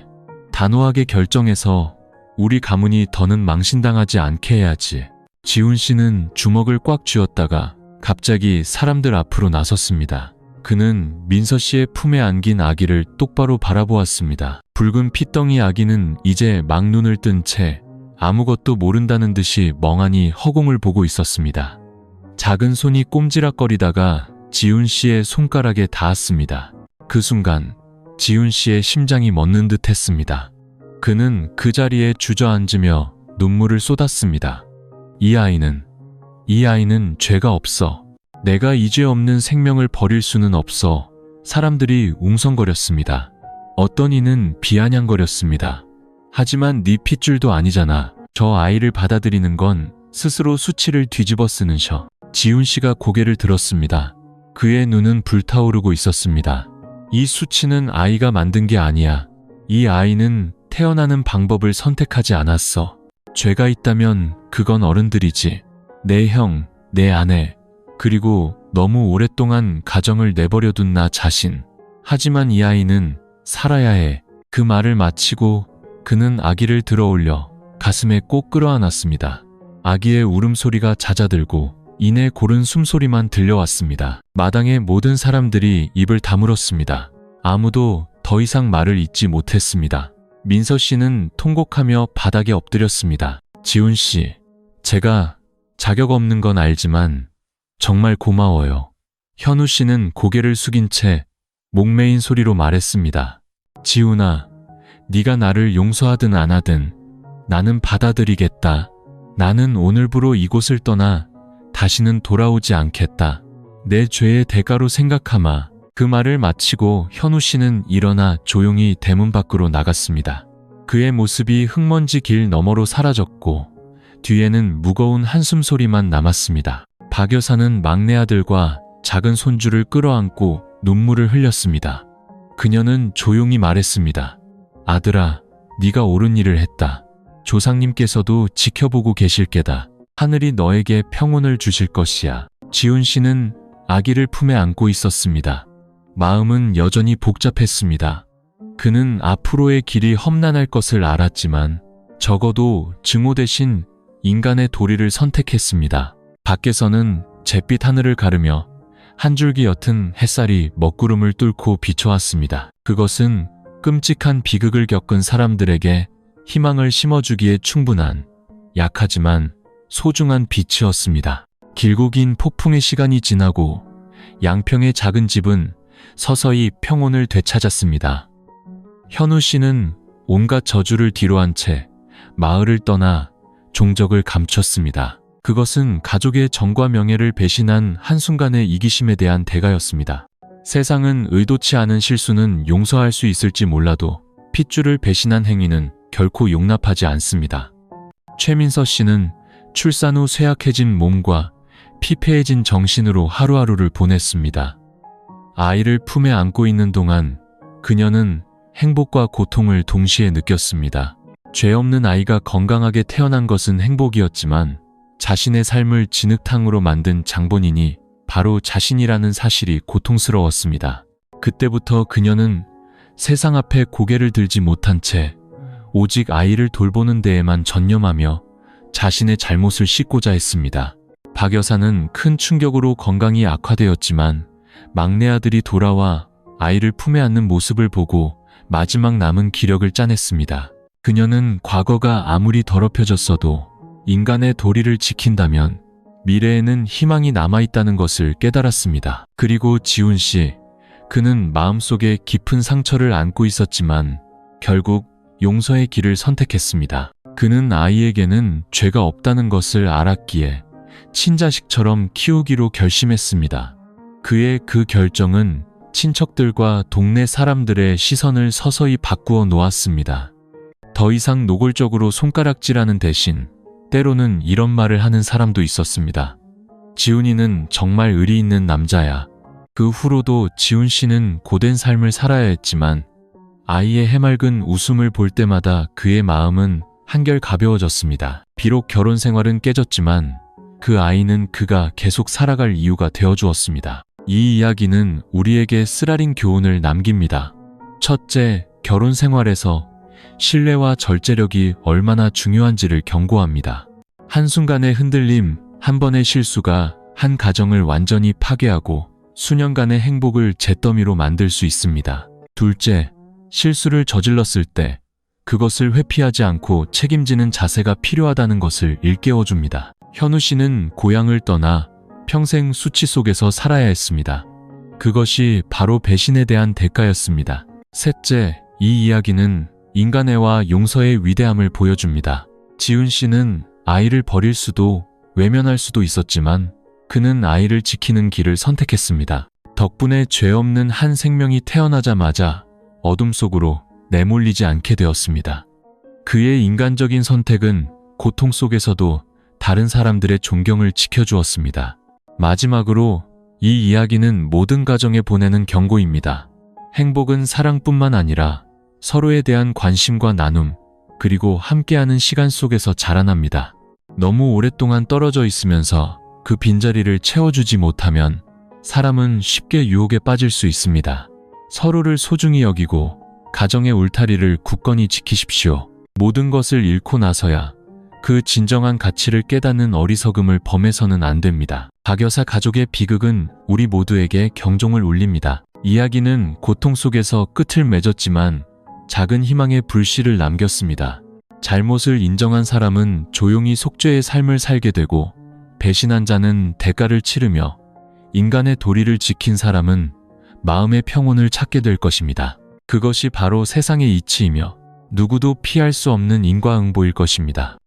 단호하게 결정해서 우리 가문이 더는 망신당하지 않게 해야지. 지훈 씨는 주먹을 꽉 쥐었다가 갑자기 사람들 앞으로 나섰습니다. 그는 민서 씨의 품에 안긴 아기를 똑바로 바라보았습니다. 붉은 피덩이 아기는 이제 막 눈을 뜬 채 아무것도 모른다는 듯이 멍하니 허공을 보고 있었습니다. 작은 손이 꼼지락거리다가 지훈 씨의 손가락에 닿았습니다. 그 순간 지훈 씨의 심장이 멎는 듯 했습니다. 그는 그 자리에 주저앉으며 눈물을 쏟았습니다. 이 아이는 죄가 없어. 내가 이 죄 없는 생명을 버릴 수는 없어. 사람들이 웅성거렸습니다. 어떤 이는 비아냥거렸습니다. 하지만 네 핏줄도 아니잖아. 저 아이를 받아들이는 건 스스로 수치를 뒤집어 쓰는 셔. 지훈 씨가 고개를 들었습니다. 그의 눈은 불타오르고 있었습니다. 이 수치는 아이가 만든 게 아니야. 이 아이는 태어나는 방법을 선택하지 않았어. 죄가 있다면 그건 어른들이지. 내 형, 내 아내, 그리고 너무 오랫동안 가정을 내버려둔 나 자신. 하지만 이 아이는 살아야 해. 그 말을 마치고 그는 아기를 들어올려 가슴에 꼭 끌어안았습니다. 아기의 울음소리가 잦아들고 이내 고른 숨소리만 들려왔습니다. 마당의 모든 사람들이 입을 다물었습니다. 아무도 더 이상 말을 잇지 못했습니다. 민서 씨는 통곡하며 바닥에 엎드렸습니다. 지훈 씨, 제가 자격 없는 건 알지만 정말 고마워요. 현우 씨는 고개를 숙인 채 목매인 소리로 말했습니다. 지훈아, 네가 나를 용서하든 안 하든 나는 받아들이겠다. 나는 오늘부로 이곳을 떠나 다시는 돌아오지 않겠다. 내 죄의 대가로 생각하마. 그 말을 마치고 현우 씨는 일어나 조용히 대문 밖으로 나갔습니다. 그의 모습이 흙먼지 길 너머로 사라졌고 뒤에는 무거운 한숨 소리만 남았습니다. 박 여사는 막내 아들과 작은 손주를 끌어안고 눈물을 흘렸습니다. 그녀는 조용히 말했습니다. 아들아, 네가 옳은 일을 했다. 조상님께서도 지켜보고 계실 게다. 하늘이 너에게 평온을 주실 것이야. 지훈 씨는 아기를 품에 안고 있었습니다. 마음은 여전히 복잡했습니다. 그는 앞으로의 길이 험난할 것을 알았지만 적어도 증오 대신 인간의 도리를 선택했습니다. 밖에서는 잿빛 하늘을 가르며 한 줄기 옅은 햇살이 먹구름을 뚫고 비춰왔습니다. 그것은 끔찍한 비극을 겪은 사람들에게 희망을 심어주기에 충분한 약하지만 소중한 빛이었습니다. 길고 긴 폭풍의 시간이 지나고 양평의 작은 집은 서서히 평온을 되찾았습니다. 현우 씨는 온갖 저주를 뒤로한 채 마을을 떠나 종적을 감췄습니다. 그것은 가족의 정과 명예를 배신한 한순간의 이기심에 대한 대가였습니다. 세상은 의도치 않은 실수는 용서할 수 있을지 몰라도 핏줄을 배신한 행위는 결코 용납하지 않습니다. 최민서 씨는 출산 후 쇠약해진 몸과 피폐해진 정신으로 하루하루를 보냈습니다. 아이를 품에 안고 있는 동안 그녀는 행복과 고통을 동시에 느꼈습니다. 죄 없는 아이가 건강하게 태어난 것은 행복이었지만 자신의 삶을 진흙탕으로 만든 장본인이 바로 자신이라는 사실이 고통스러웠습니다. 그때부터 그녀는 세상 앞에 고개를 들지 못한 채 오직 아이를 돌보는 데에만 전념하며 자신의 잘못을 씻고자 했습니다. 박 여사는 큰 충격으로 건강이 악화되었지만 막내 아들이 돌아와 아이를 품에 안는 모습을 보고 마지막 남은 기력을 짜냈습니다. 그녀는 과거가 아무리 더럽혀졌어도 인간의 도리를 지킨다면 미래에는 희망이 남아있다는 것을 깨달았습니다. 그리고 지훈 씨, 그는 마음속에 깊은 상처를 안고 있었지만 결국 용서의 길을 선택했습니다. 그는 아이에게는 죄가 없다는 것을 알았기에 친자식처럼 키우기로 결심했습니다. 그의 그 결정은 친척들과 동네 사람들의 시선을 서서히 바꾸어 놓았습니다. 더 이상 노골적으로 손가락질하는 대신 때로는 이런 말을 하는 사람도 있었습니다. 지훈이는 정말 의리 있는 남자야. 그 후로도 지훈 씨는 고된 삶을 살아야 했지만 아이의 해맑은 웃음을 볼 때마다 그의 마음은 한결 가벼워졌습니다. 비록 결혼 생활은 깨졌지만 그 아이는 그가 계속 살아갈 이유가 되어주었습니다. 이 이야기는 우리에게 쓰라린 교훈을 남깁니다. 첫째, 결혼 생활에서 신뢰와 절제력이 얼마나 중요한지를 경고합니다. 한순간의 흔들림, 한 번의 실수가 한 가정을 완전히 파괴하고 수년간의 행복을 잿더미로 만들 수 있습니다. 둘째, 실수를 저질렀을 때 그것을 회피하지 않고 책임지는 자세가 필요하다는 것을 일깨워줍니다. 현우 씨는 고향을 떠나 평생 수치 속에서 살아야 했습니다. 그것이 바로 배신에 대한 대가였습니다. 셋째, 이 이야기는 인간애와 용서의 위대함을 보여줍니다. 지훈 씨는 아이를 버릴 수도 외면할 수도 있었지만 그는 아이를 지키는 길을 선택했습니다. 덕분에 죄 없는 한 생명이 태어나자마자 어둠 속으로 내몰리지 않게 되었습니다. 그의 인간적인 선택은 고통 속에서도 다른 사람들의 존경을 지켜주었습니다. 마지막으로 이 이야기는 모든 가정에 보내는 경고입니다. 행복은 사랑뿐만 아니라 서로에 대한 관심과 나눔, 그리고 함께하는 시간 속에서 자라납니다. 너무 오랫동안 떨어져 있으면서 그 빈자리를 채워주지 못하면 사람은 쉽게 유혹에 빠질 수 있습니다. 서로를 소중히 여기고 가정의 울타리를 굳건히 지키십시오. 모든 것을 잃고 나서야 그 진정한 가치를 깨닫는 어리석음을 범해서는 안 됩니다. 박 여사 가족의 비극은 우리 모두에게 경종을 울립니다. 이야기는 고통 속에서 끝을 맺었지만 작은 희망의 불씨를 남겼습니다. 잘못을 인정한 사람은 조용히 속죄의 삶을 살게 되고 배신한 자는 대가를 치르며 인간의 도리를 지킨 사람은 마음의 평온을 찾게 될 것입니다. 그것이 바로 세상의 이치이며 누구도 피할 수 없는 인과응보일 것입니다.